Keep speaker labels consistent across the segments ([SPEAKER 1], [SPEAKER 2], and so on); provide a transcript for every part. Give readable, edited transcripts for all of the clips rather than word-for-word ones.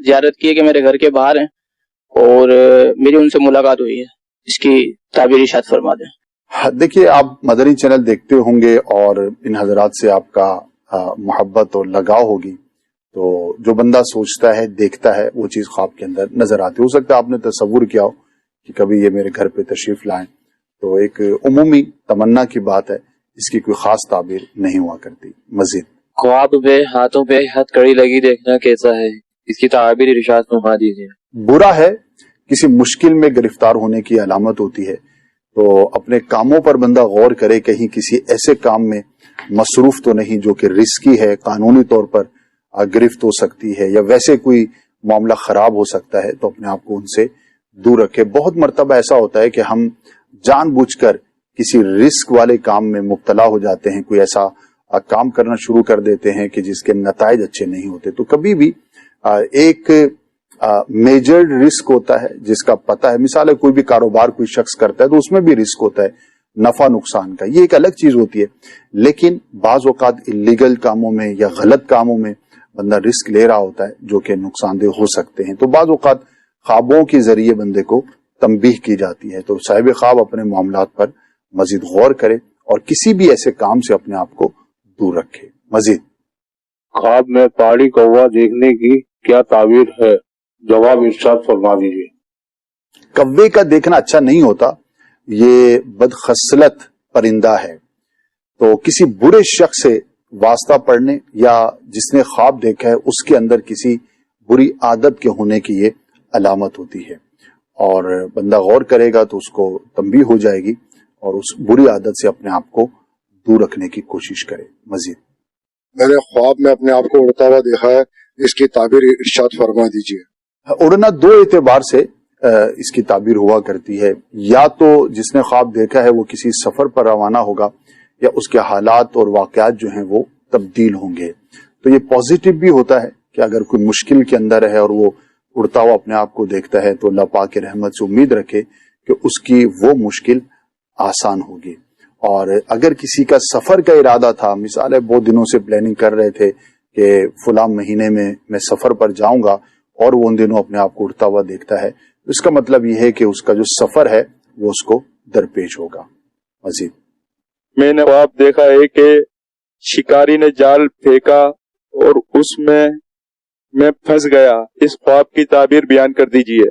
[SPEAKER 1] زیارت کی ہے کہ میرے گھر کے باہر ہیں اور میری ان سے ملاقات ہوئی ہے. اس کی تعبیر ارشاد فرما دیں.
[SPEAKER 2] دیکھیے، آپ مدنی چینل دیکھتے ہوں گے اور ان حضرات سے آپ کا محبت اور لگاؤ ہوگی، تو جو بندہ سوچتا ہے دیکھتا ہے وہ چیز خواب کے اندر نظر آتی. ہو سکتا ہے آپ نے تصور کیا ہو کہ کبھی یہ میرے گھر پہ تشریف لائیں، تو ایک عمومی تمنا کی بات ہے، اس کی کوئی خاص تعبیر نہیں ہوا کرتی. مزید
[SPEAKER 3] خواب میں ہاتھوں پہ ہتھ کڑی لگی دیکھنا کیسا ہے؟ اس کی تعبیر ارشاد فرما دیجیے.
[SPEAKER 2] برا ہے، کسی مشکل میں گرفتار ہونے کی علامت ہوتی ہے. تو اپنے کاموں پر بندہ غور کرے، کہیں کسی ایسے کام میں مصروف تو نہیں جو کہ رسکی ہے، قانونی طور پر گرفت ہو سکتی ہے، یا ویسے کوئی معاملہ خراب ہو سکتا ہے، تو اپنے آپ کو ان سے دور رکھے. بہت مرتبہ ایسا ہوتا ہے کہ ہم جان بوجھ کر کسی رسک والے کام میں مبتلا ہو جاتے ہیں، کوئی ایسا کام کرنا شروع کر دیتے ہیں کہ جس کے نتائج اچھے نہیں ہوتے. تو کبھی بھی ایک میجر رسک ہوتا ہے جس کا پتہ ہے. مثال ہے، کوئی بھی کاروبار کوئی شخص کرتا ہے تو اس میں بھی رسک ہوتا ہے نفع نقصان کا، یہ ایک الگ چیز ہوتی ہے. لیکن بعض اوقات اللیگل کاموں میں یا غلط کاموں میں بندہ رسک لے رہا ہوتا ہے جو کہ نقصان دہ ہو سکتے ہیں. تو بعض اوقات خوابوں کے ذریعے بندے کو تنبیہ کی جاتی ہے. تو صاحب خواب اپنے معاملات پر مزید غور کرے اور کسی بھی ایسے کام سے اپنے آپ کو دور رکھے. مزید
[SPEAKER 4] خواب میں پہاڑی کوا دیکھنے کی کیا تعبیر ہے؟ جواب ارشاد فرما دیجیے.
[SPEAKER 2] کوے کا دیکھنا اچھا نہیں ہوتا، یہ بدخصلت پرندہ ہے. تو کسی برے شخص سے واسطہ پڑنے یا جس نے خواب دیکھا ہے اس کے اندر کسی بری عادت کے ہونے کی یہ علامت ہوتی ہے، اور بندہ غور کرے گا تو اس کو تنبیہ ہو جائے گی اور اس بری عادت سے اپنے آپ کو دور رکھنے کی کوشش کرے. مزید
[SPEAKER 5] میں نے خواب میں اپنے آپ کو اڑتا ہوا دیکھا ہے، اس کی تعبیر ارشاد فرما دیجیے.
[SPEAKER 2] اڑنا دو اعتبار سے اس کی تعبیر ہوا کرتی ہے. یا تو جس نے خواب دیکھا ہے وہ کسی سفر پر روانہ ہوگا، یا اس کے حالات اور واقعات جو ہیں وہ تبدیل ہوں گے. تو یہ پازیٹیو بھی ہوتا ہے کہ اگر کوئی مشکل کے اندر ہے اور وہ اڑتا ہوا اپنے آپ کو دیکھتا ہے تو اللہ پاک کی رحمت سے امید رکھے کہ اس کی وہ مشکل آسان ہوگی. اور اگر کسی کا سفر کا ارادہ تھا، مثال ہے بہت دنوں سے پلاننگ کر رہے تھے کہ فلاں مہینے میں سفر پر جاؤں گا، اور وہ ان دنوں اپنے آپ کو اڑتا ہوا دیکھتا ہے، اس کا مطلب یہ ہے کہ اس کا جو سفر ہے وہ اس کو درپیش ہوگا. مزید
[SPEAKER 4] میں نے خواب دیکھا ہے کہ شکاری نے جال پھینکا اور اس میں پھنس گیا. اس خواب کی تعبیر بیان کر دیجیے.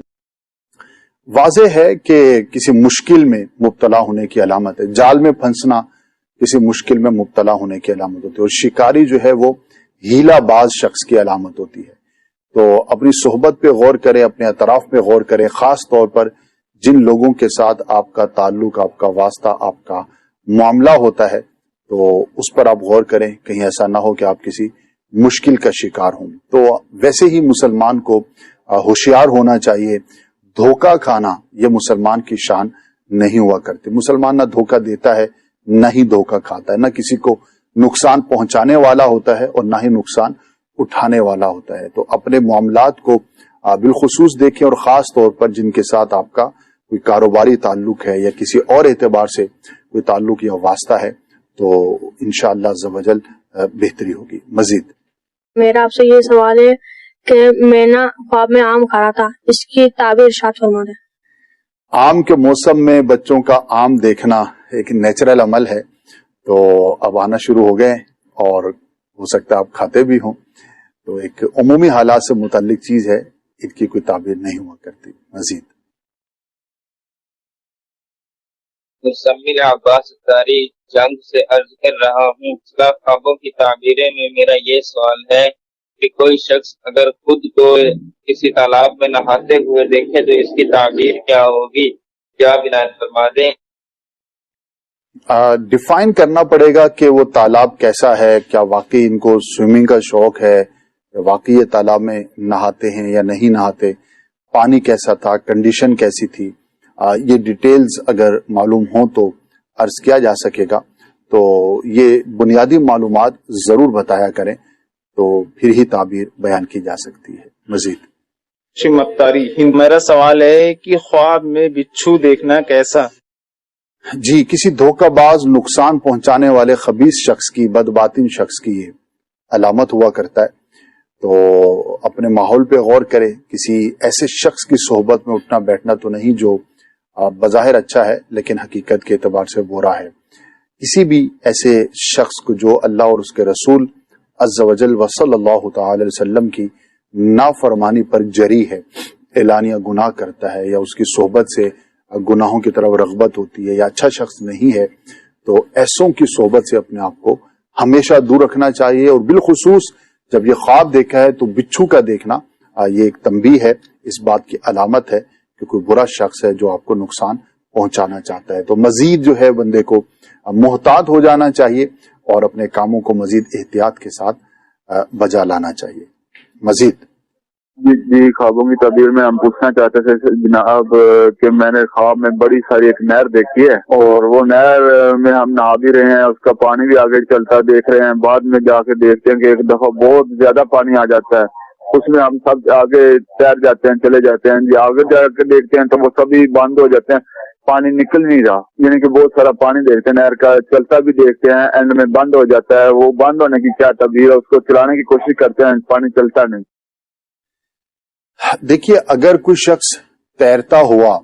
[SPEAKER 2] واضح ہے کہ کسی مشکل میں مبتلا ہونے کی علامت ہے. جال میں پھنسنا کسی مشکل میں مبتلا ہونے کی علامت ہوتی ہے، اور شکاری جو ہے وہ ہیلا باز شخص کی علامت ہوتی ہے. تو اپنی صحبت پہ غور کریں، اپنے اطراف پہ غور کریں، خاص طور پر جن لوگوں کے ساتھ آپ کا تعلق، آپ کا واسطہ، آپ کا معاملہ ہوتا ہے، تو اس پر آپ غور کریں. کہیں ایسا نہ ہو کہ آپ کسی مشکل کا شکار ہوں. تو ویسے ہی مسلمان کو ہوشیار ہونا چاہیے. دھوکہ کھانا یہ مسلمان کی شان نہیں ہوا کرتی. مسلمان نہ دھوکہ دیتا ہے نہ ہی دھوکہ کھاتا ہے، نہ کسی کو نقصان پہنچانے والا ہوتا ہے اور نہ ہی نقصان اٹھانے والا ہوتا ہے. تو اپنے معاملات کو بالخصوص دیکھیں، اور خاص طور پر جن کے ساتھ آپ کا کوئی کاروباری تعلق ہے یا کسی اور اعتبار سے کوئی تعلق یا واسطہ ہے، تو انشاءاللہ عز و جل بہتری ہوگی. مزید
[SPEAKER 6] میرا آپ سے یہ سوال ہے کہ میں نا خواب میں آم کھا رہا تھا، اس کی تعبیر ارشاد فرما دیں.
[SPEAKER 2] آم کے موسم میں بچوں کا آم دیکھنا ایک نیچرل عمل ہے. تو اب آنا شروع ہو گئے اور ہو سکتا ہے آپ کھاتے بھی ہوں. تو ایک عمومی حالات سے متعلق چیز ہے، ان کی کوئی تعبیر نہیں ہوا کرتی. مزید
[SPEAKER 7] مزمل عباس اتاری جنگ سے عرض کر رہا ہوں. خوابوں کی تعبیریں میں میرا یہ سوال ہے کہ کوئی شخص اگر خود کو کسی تالاب میں نہاتے ہوئے دیکھے تو اس کی تعبیر کیا ہوگی؟ کیا بیان فرما دیں.
[SPEAKER 2] ڈیفائن کرنا پڑے گا کہ وہ تالاب کیسا ہے. کیا واقعی ان کو سوئمنگ کا شوق ہے، یا واقعی یہ تالاب میں نہاتے ہیں یا نہیں نہاتے، پانی کیسا تھا، کنڈیشن کیسی تھی. یہ ڈیٹیلز اگر معلوم ہوں تو عرض کیا جا سکے گا. تو یہ بنیادی معلومات ضرور بتایا کریں تو پھر ہی تعبیر بیان کی جا سکتی ہے. مزید
[SPEAKER 1] میرا سوال ہے کہ خواب میں بچھو دیکھنا کیسا؟
[SPEAKER 2] جی، کسی دھوکہ باز، نقصان پہنچانے والے خبیث شخص کی، بدباطن شخص کی یہ علامت ہوا کرتا ہے. تو اپنے ماحول پہ غور کرے. کسی ایسے شخص کی صحبت میں اٹھنا بیٹھنا تو نہیں جو بظاہر اچھا ہے لیکن حقیقت کے اعتبار سے برا ہے. کسی بھی ایسے شخص کو جو اللہ اور اس کے رسول عز و جل و صلی اللہ تعالی علیہ وسلم کی نافرمانی پر جری ہے، اعلانیہ گناہ کرتا ہے، یا اس کی صحبت سے گناہوں کی طرف رغبت ہوتی ہے، یا اچھا شخص نہیں ہے، تو ایسوں کی صحبت سے اپنے آپ کو ہمیشہ دور رکھنا چاہیے. اور بالخصوص جب یہ خواب دیکھا ہے تو بچھو کا دیکھنا یہ ایک تنبیہ ہے، اس بات کی علامت ہے کہ کوئی برا شخص ہے جو آپ کو نقصان پہنچانا چاہتا ہے. تو مزید جو ہے بندے کو محتاط ہو جانا چاہیے اور اپنے کاموں کو مزید احتیاط کے ساتھ بجا لانا چاہیے. مزید
[SPEAKER 4] جی خوابوں کی تعبیر میں ہم پوچھنا چاہتے تھے جناب کہ میں نے خواب میں بڑی ساری ایک نہر دیکھی ہے، اور وہ نہر میں ہم نہا بھی رہے ہیں، اس کا پانی بھی آگے چلتا دیکھ رہے ہیں. بعد میں جا کے دیکھتے ہیں کہ ایک دفعہ بہت زیادہ پانی آ جاتا ہے، اس میں ہم سب آگے تیر جاتے ہیں، چلے جاتے ہیں. جی آگے جا کے دیکھتے ہیں تو وہ سبھی بند ہو جاتے ہیں، پانی نکل نہیں رہا. یعنی کہ بہت سارا پانی دیکھتے ہیں نہر کا، چلتا بھی دیکھتے ہیں، اینڈ میں بند ہو جاتا ہے. وہ بند ہونے کی کیا تعبیر ہے؟ اس کو چلانے کی کوشش کرتے ہیں، پانی چلتا نہیں.
[SPEAKER 2] دیکھیے، اگر کوئی شخص تیرتا ہوا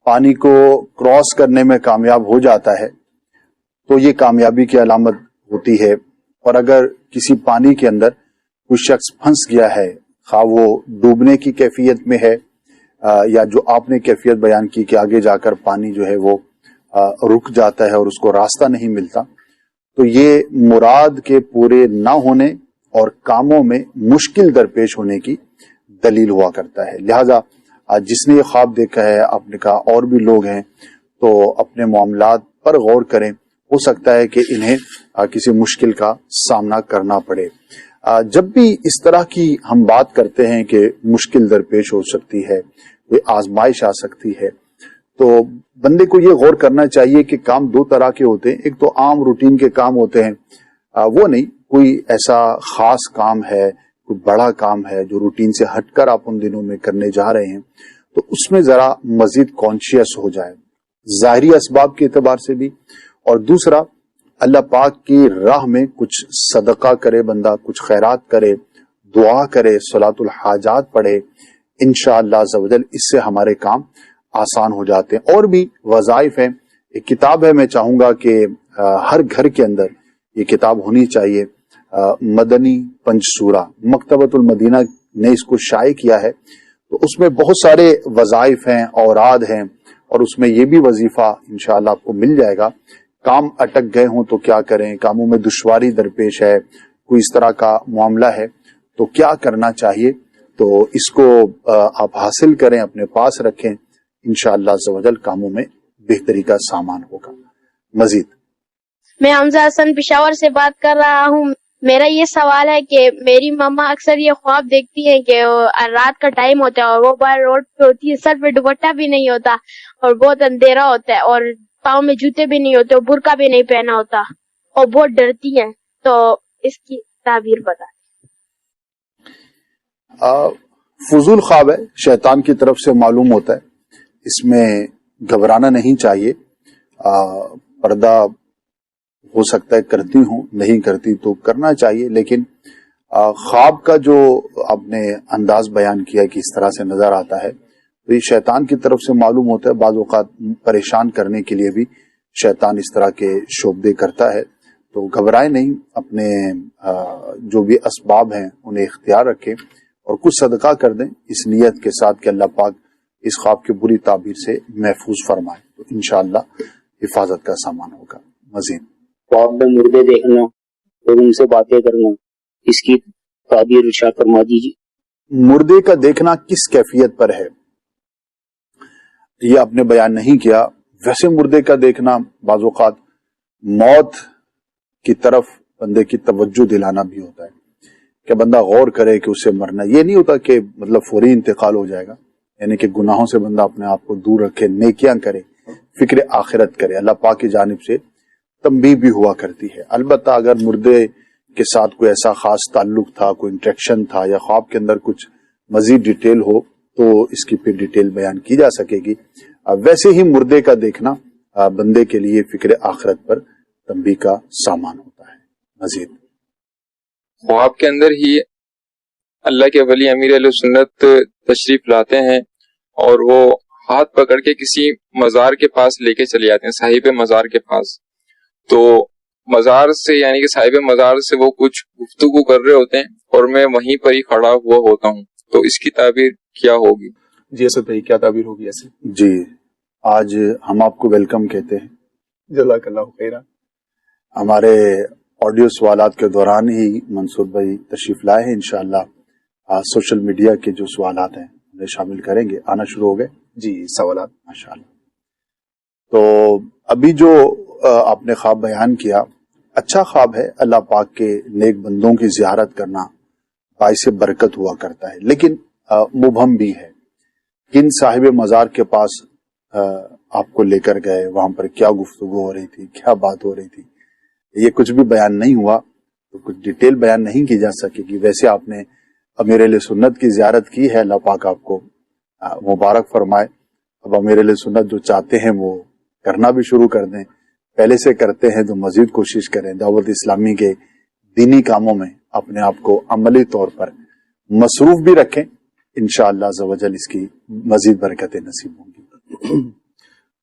[SPEAKER 2] پانی کو کراس کرنے میں کامیاب ہو جاتا ہے تو یہ کامیابی کی علامت ہوتی ہے. اور اگر کسی پانی کے اندر کوئی شخص پھنس گیا ہے، خواہ وہ ڈوبنے کی کیفیت میں ہے یا جو آپ نے کیفیت بیان کی کہ آگے جا کر پانی جو ہے وہ رک جاتا ہے اور اس کو راستہ نہیں ملتا، تو یہ مراد کے پورے نہ ہونے اور کاموں میں مشکل درپیش ہونے کی دلیل ہوا کرتا ہے. لہذا جس نے یہ خواب دیکھا ہے، آپ نے کہا اور بھی لوگ ہیں، تو اپنے معاملات پر غور کریں. ہو سکتا ہے کہ انہیں کسی مشکل کا سامنا کرنا پڑے. جب بھی اس طرح کی ہم بات کرتے ہیں کہ مشکل درپیش ہو سکتی ہے، کوئی آزمائش آ سکتی ہے، تو بندے کو یہ غور کرنا چاہیے کہ کام دو طرح کے ہوتے ہیں. ایک تو عام روٹین کے کام ہوتے ہیں، وہ نہیں، کوئی ایسا خاص کام ہے، کوئی بڑا کام ہے جو روٹین سے ہٹ کر آپ ان دنوں میں کرنے جا رہے ہیں، تو اس میں ذرا مزید کانشیس ہو جائے، ظاہری اسباب کے اعتبار سے بھی. اور دوسرا، اللہ پاک کی راہ میں کچھ صدقہ کرے بندہ، کچھ خیرات کرے، دعا کرے، صلاۃ الحاجات پڑھے. انشاءاللہ عز و جل اس سے ہمارے کام آسان ہو جاتے ہیں. اور بھی وظائف ہیں. ایک کتاب ہے، میں چاہوں گا کہ ہر گھر کے اندر یہ کتاب ہونی چاہیے، مدنی پنجسورہ، مکتبۃ المدینہ نے اس کو شائع کیا ہے. تو اس میں بہت سارے وظائف ہیں، اوراد ہیں، اور اس میں یہ بھی وظیفہ انشاءاللہ آپ کو مل جائے گا. کام اٹک گئے ہوں تو کیا کریں، کاموں میں دشواری درپیش ہے، کوئی اس طرح کا معاملہ ہے تو کیا کرنا چاہیے، تو اس کو آپ حاصل کریں، اپنے پاس رکھیں. انشاءاللہ عز و جل کاموں میں بہتری کا سامان ہوگا. مزید
[SPEAKER 8] میں حمزہ حسن پشاور سے بات کر رہا ہوں. میرا یہ سوال ہے کہ میری ماما اکثر یہ خواب دیکھتی ہیں کہ رات کا ٹائم ہوتا ہے اور وہ باہر روڈ پہ ہوتی ہے، سر پہ دوپٹہ بھی نہیں ہوتا اور بہت اندھیرا ہوتا ہے، اور پاؤں میں جوتے بھی نہیں ہوتے اور برقع بھی نہیں پہنا ہوتا، اور بہت ڈرتی ہیں. تو اس کی تعبیر بتا.
[SPEAKER 2] فضول خواب ہے، شیطان کی طرف سے معلوم ہوتا ہے، اس میں گھبرانا نہیں چاہیے. پردہ ہو سکتا ہے کرتی ہوں، نہیں کرتی تو کرنا چاہیے، لیکن خواب کا جو آپ نے انداز بیان کیا کہ اس طرح سے نظر آتا ہے، تو یہ شیطان کی طرف سے معلوم ہوتا ہے. بعض اوقات پریشان کرنے کے لیے بھی شیطان اس طرح کے شعبے کرتا ہے. تو گھبرائے نہیں، اپنے جو بھی اسباب ہیں انہیں اختیار رکھیں اور کچھ صدقہ کر دیں اس نیت کے ساتھ کہ اللہ پاک اس خواب کی بری تعبیر سے محفوظ فرمائے، تو انشاءاللہ حفاظت کا سامان ہوگا. مزید
[SPEAKER 9] خواب میں مردے دیکھنا اور ان سے باتیں کرنا، اس کی تعبیر ارشاد فرما دیجیے.
[SPEAKER 2] مردے کا دیکھنا کس کیفیت پر ہے یہ آپ نے بیان نہیں کیا. ویسے مردے کا دیکھنا بعض اوقات موت کی طرف بندے کی توجہ دلانا بھی ہوتا ہے کہ بندہ غور کرے کہ اسے مرنا. یہ نہیں ہوتا کہ مطلب فوری انتقال ہو جائے گا، یعنی کہ گناہوں سے بندہ اپنے آپ کو دور رکھے، نیکیاں کرے، فکر آخرت کرے. اللہ پاک کی جانب سے تنبیہ بھی ہوا کرتی ہے. البتہ اگر مردے کے ساتھ کوئی ایسا خاص تعلق تھا، کوئی انٹریکشن تھا، یا خواب کے اندر کچھ مزید ڈیٹیل ہو تو اس کی پھر ڈیٹیل بیان کی جا سکے گی. ویسے ہی مردے کا دیکھنا بندے کے لیے فکر آخرت پر تنبیہ کا سامان ہوتا ہے. مزید
[SPEAKER 10] خواب کے اندر ہی اللہ کے ولی امیر اہل سنت تشریف لاتے ہیں اور وہ ہاتھ پکڑ کے کسی مزار کے پاس لے کے چلے جاتے ہیں، صاحب مزار کے پاس. تو مزار سے یعنی کہ صاحب مزار سے وہ کچھ گفتگو کر رہے ہوتے ہیں اور میں وہیں پر ہی کھڑا ہوا ہوتا ہوں. تو اس کی تعبیر کیا ہوگی؟
[SPEAKER 11] جی اسد بھائی کیا تعبیر ہوگی ایسے؟
[SPEAKER 2] جی آج ہم آپ کو ویلکم کہتے ہیں.
[SPEAKER 11] جزاک اللہ خیرہ.
[SPEAKER 2] ہمارے آڈیو سوالات کے دوران ہی منصور بھائی تشریف لائے ہیں. انشاءاللہ سوشل میڈیا کے جو سوالات ہیں انہیں شامل کریں گے. آنا شروع ہو گئے
[SPEAKER 11] جی سوالات
[SPEAKER 2] ماشاءاللہ. تو ابھی جو آپ نے خواب بیان کیا اچھا خواب ہے. اللہ پاک کے نیک بندوں کی زیارت کرنا باعث برکت ہوا کرتا ہے، لیکن مبہم بھی ہے. کن صاحب مزار کے پاس آپ کو لے کر گئے، وہاں پر کیا گفتگو ہو رہی تھی، کیا بات ہو رہی تھی، یہ کچھ بھی بیان نہیں ہوا تو کچھ ڈیٹیل بیان نہیں کی جا سکے گی. ویسے آپ نے امیر اہل سنت کی زیارت کی ہے، اللہ پاک آپ کو مبارک فرمائے. اب امیر اہل سنت جو چاہتے ہیں وہ کرنا بھی شروع کر دیں. پہلے سے کرتے ہیں تو مزید کوشش کریں. دعوت اسلامی کے دینی کاموں میں اپنے آپ کو عملی طور پر مصروف بھی رکھیں. انشاءاللہ عز و جل اس کی مزید برکتیں نصیب ہوں گی.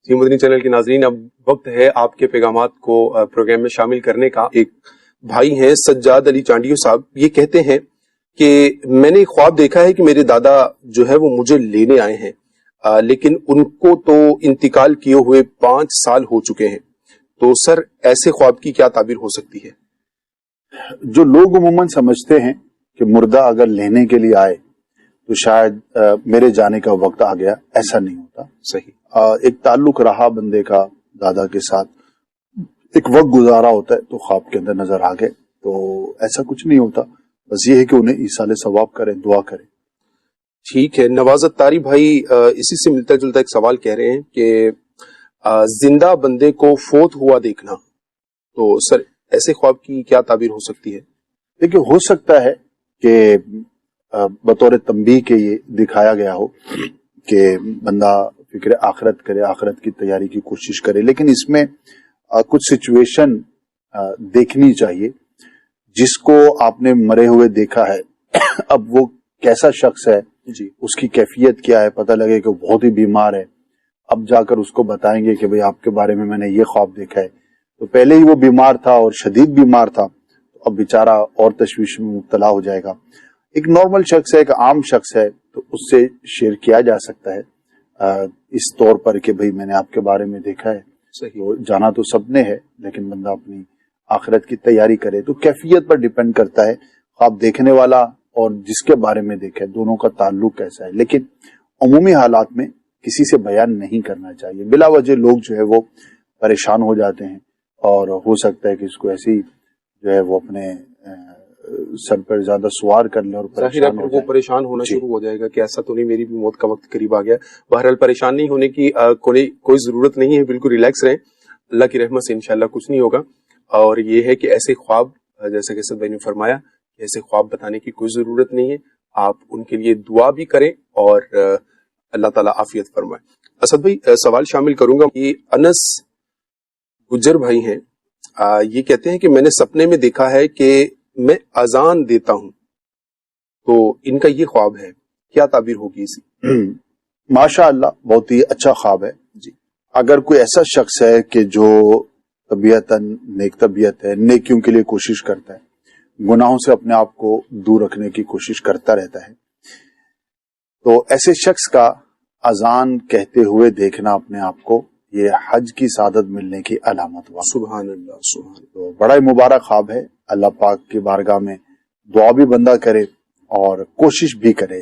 [SPEAKER 11] جی مدنی چینل کے ناظرین، اب وقت ہے آپ کے پیغامات کو پروگرام میں شامل کرنے کا. ایک بھائی ہیں سجاد علی چانڈیو صاحب، یہ کہتے ہیں کہ میں نے خواب دیکھا ہے کہ میرے دادا جو ہے وہ مجھے لینے آئے ہیں، لیکن ان کو تو انتقال کیے ہوئے 5 سال ہو چکے ہیں. تو سر ایسے خواب کی کیا تعبیر ہو سکتی ہے؟
[SPEAKER 2] جو لوگ عموماً سمجھتے ہیں کہ مردہ اگر لینے کے لیے آئے تو شاید میرے جانے کا وقت آ گیا، ایسا نہیں ہوتا.
[SPEAKER 11] صحیح.
[SPEAKER 2] ایک تعلق رہا بندے کا دادا کے ساتھ، ایک وقت گزارا ہوتا ہے تو خواب کے اندر نظر آ گئے، تو ایسا کچھ نہیں ہوتا. بس یہ ہے کہ انہیں ایصال ثواب کریں، دعا کریں.
[SPEAKER 11] ٹھیک ہے. نوازت طاری بھائی اسی سے ملتا جلتا ایک سوال کہہ رہے ہیں کہ زندہ بندے کو فوت ہوا دیکھنا، تو سر ایسے خواب کی کیا تعبیر ہو سکتی ہے؟
[SPEAKER 2] دیکھیے ہو سکتا ہے کہ بطور تنبیہ کے یہ دکھایا گیا ہو کہ بندہ فکر آخرت کرے، آخرت کی تیاری کی کوشش کرے، لیکن اس میں کچھ سچویشن دیکھنی چاہیے. جس کو آپ نے مرے ہوئے دیکھا ہے اب وہ کیسا شخص ہے،
[SPEAKER 11] جی
[SPEAKER 2] اس کی کیفیت کیا ہے، پتہ لگے کہ وہ بہت ہی بیمار ہے، اب جا کر اس کو بتائیں گے کہ بھئی آپ کے بارے میں نے یہ خواب دیکھا ہے، تو پہلے ہی وہ بیمار تھا اور شدید بیمار تھا، تو اب بیچارہ اور تشویش میں مبتلا ہو جائے گا. ایک نارمل شخص ہے، ایک عام شخص ہے، تو اس سے شیئر کیا جا سکتا ہے اس طور پر کہ بھئی میں نے آپ کے بارے میں دیکھا ہے.
[SPEAKER 11] صحیح.
[SPEAKER 2] جانا تو سب نے ہے لیکن بندہ اپنی آخرت کی تیاری کرے. تو کیفیت پر ڈیپینڈ کرتا ہے، خواب دیکھنے والا اور جس کے بارے میں دیکھے دونوں کا تعلق کیسا ہے. لیکن عمومی حالات میں کسی سے بیان نہیں کرنا چاہیے. بلا وجہ لوگ جو ہے وہ پریشان ہو جاتے ہیں اور ہو سکتا ہے کہ اس کو ایسی جو ہے وہ اپنے سر پر زیادہ سوار کر لیں اور
[SPEAKER 11] پریشان ہونا شروع ہو جائے گا کہ ایسا تو نہیں، میری بھی موت کا وقت قریب آ گیا. بہرحال پریشان نہیں ہونے کی کوئی ضرورت نہیں ہے، بالکل ریلیکس رہیں، اللہ کی رحمت سے انشاءاللہ کچھ نہیں ہوگا. اور یہ ہے کہ ایسے خواب جیسے کہ اسد بھائی نے فرمایا ایسے خواب بتانے کی کوئی ضرورت نہیں ہے، آپ ان کے لیے دعا بھی کریں اور اللہ تعالیٰ عافیت فرمائے. اسد بھائی سوال شامل کروں گا. یہ انس گجر بھائی ہیں، یہ کہتے ہیں کہ میں نے سپنے میں دیکھا ہے کہ میں اذان دیتا ہوں، تو ان کا یہ خواب ہے، کیا تعبیر ہوگی اس کی؟
[SPEAKER 2] ماشاء اللہ بہت ہی اچھا خواب ہے.
[SPEAKER 11] جی
[SPEAKER 2] اگر کوئی ایسا شخص ہے کہ جو طبیعتاً نیک طبیعت ہے، نیکیوں کے لیے کوشش کرتا ہے، گناہوں سے اپنے آپ کو دور رکھنے کی کوشش کرتا رہتا ہے، تو ایسے شخص کا اذان کہتے ہوئے دیکھنا اپنے آپ کو یہ حج کی سعادت ملنے کی علامت ہوا.
[SPEAKER 11] سبحان اللہ سبحان اللہ.
[SPEAKER 2] تو بڑا ہی مبارک خواب ہے. اللہ پاک کی بارگاہ میں دعا بھی بندہ کرے اور کوشش بھی کرے.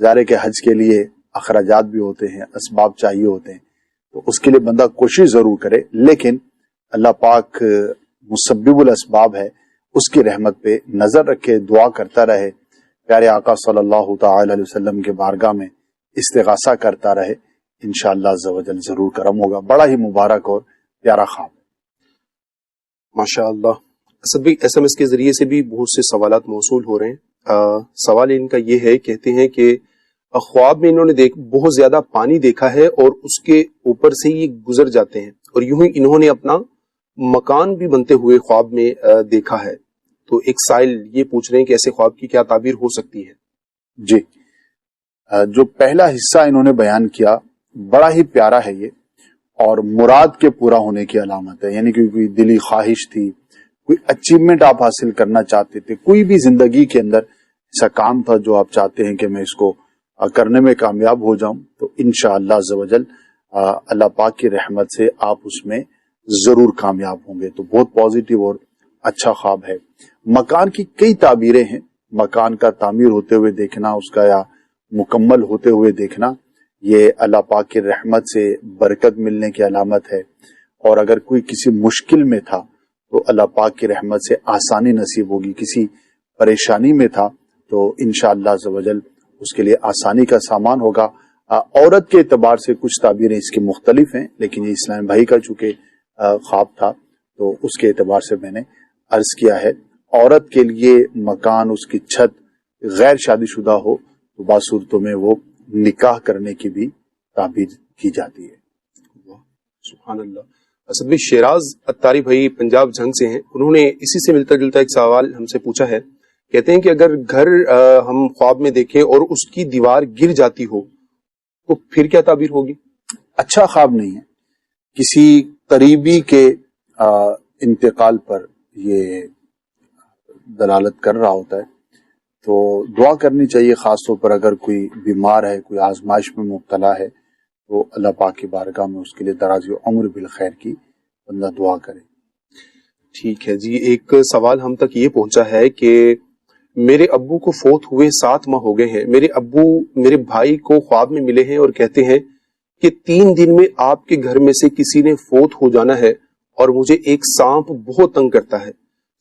[SPEAKER 2] ظاہر ہے کہ حج کے لیے اخراجات بھی ہوتے ہیں، اسباب چاہیے ہوتے ہیں، تو اس کے لیے بندہ کوشش ضرور کرے، لیکن اللہ پاک مسبب الاسباب ہے، اس کی رحمت پہ نظر رکھے، دعا کرتا رہے، پیارے آقا صلی اللہ تعالی علیہ وسلم کے بارگاہ میں استغاثہ کرتا رہے. انشاءاللہ عز و جل ضرور کرم ہوگا. بڑا ہی مبارک اور پیارا خواب.
[SPEAKER 11] ماشاء اللہ. اسد بھائی ایس ایم ایس کے ذریعے سے بھی بہت سے سوالات موصول ہو رہے ہیں. سوال ان کا یہ ہے، کہتے ہیں کہ خواب میں انہوں نے بہت زیادہ پانی دیکھا ہے اور اس کے اوپر سے یہ گزر جاتے ہیں، اور یوں ہی انہوں نے اپنا مکان بھی بنتے ہوئے خواب میں دیکھا ہے. تو ایک سائل یہ پوچھ رہے ہیں کہ ایسے خواب کی کیا تعبیر ہو سکتی ہے؟
[SPEAKER 2] جی، جو پہلا حصہ انہوں نے بیان کیا بڑا ہی پیارا ہے یہ، اور مراد کے پورا ہونے کی علامت ہے، یعنی کہ کوئی دلی خواہش تھی، کوئی اچیومنٹ آپ حاصل کرنا چاہتے تھے، کوئی بھی زندگی کے اندر ایسا کام تھا جو آپ چاہتے ہیں کہ میں اس کو کرنے میں کامیاب ہو جاؤں، تو انشاءاللہ عز و جل اللہ پاک کی رحمت سے آپ اس میں ضرور کامیاب ہوں گے۔ تو بہت پازیٹیو اور اچھا خواب ہے۔ مکان کی کئی تعبیریں ہیں، مکان کا تعمیر ہوتے ہوئے دیکھنا، اس کا یا مکمل ہوتے ہوئے دیکھنا، یہ اللہ پاک کی رحمت سے برکت ملنے کی علامت ہے، اور اگر کوئی کسی مشکل میں تھا تو اللہ پاک کی رحمت سے آسانی نصیب ہوگی، کسی پریشانی میں تھا تو انشاءاللہ عز و جل اس کے لیے آسانی کا سامان ہوگا۔ عورت کے اعتبار سے کچھ تعبیریں اس کی مختلف ہیں، لیکن یہ اسلام بھائی کا چونکہ خواب تھا تو اس کے اعتبار سے میں نے عرض کیا ہے۔ عورت کے لیے مکان، اس کی چھت غیر شادی شدہ ہو تو بعض صورتوں میں وہ نکاح کرنے کی بھی تعبیر کی جاتی ہے۔
[SPEAKER 11] سبحان اللہ۔ اسد بھائی شیراز اتاری بھائی پنجاب جھنگ سے ہیں، انہوں نے اسی سے ملتا جلتا ایک سوال ہم سے پوچھا ہے، کہتے ہیں کہ اگر گھر ہم خواب میں دیکھیں اور اس کی دیوار گر جاتی ہو تو پھر کیا تعبیر ہوگی؟
[SPEAKER 2] اچھا خواب نہیں ہے، کسی قریبی کے انتقال پر یہ دلالت کر رہا ہوتا ہے، تو دعا کرنی چاہیے، خاص طور پر اگر کوئی بیمار ہے، کوئی آزمائش میں مبتلا ہے تو اللہ پاک کی بارگاہ میں اس کے لیے دراز عمر بالخیر کی بندہ دعا کرے۔
[SPEAKER 11] ٹھیک ہے جی، ایک سوال ہم تک یہ پہنچا ہے کہ میرے ابو کو فوت ہوئے 7 ماہ ہو گئے ہیں، میرے ابو میرے بھائی کو خواب میں ملے ہیں اور کہتے ہیں کہ 3 دن میں آپ کے گھر میں سے کسی نے فوت ہو جانا ہے اور مجھے ایک سانپ بہت تنگ کرتا ہے،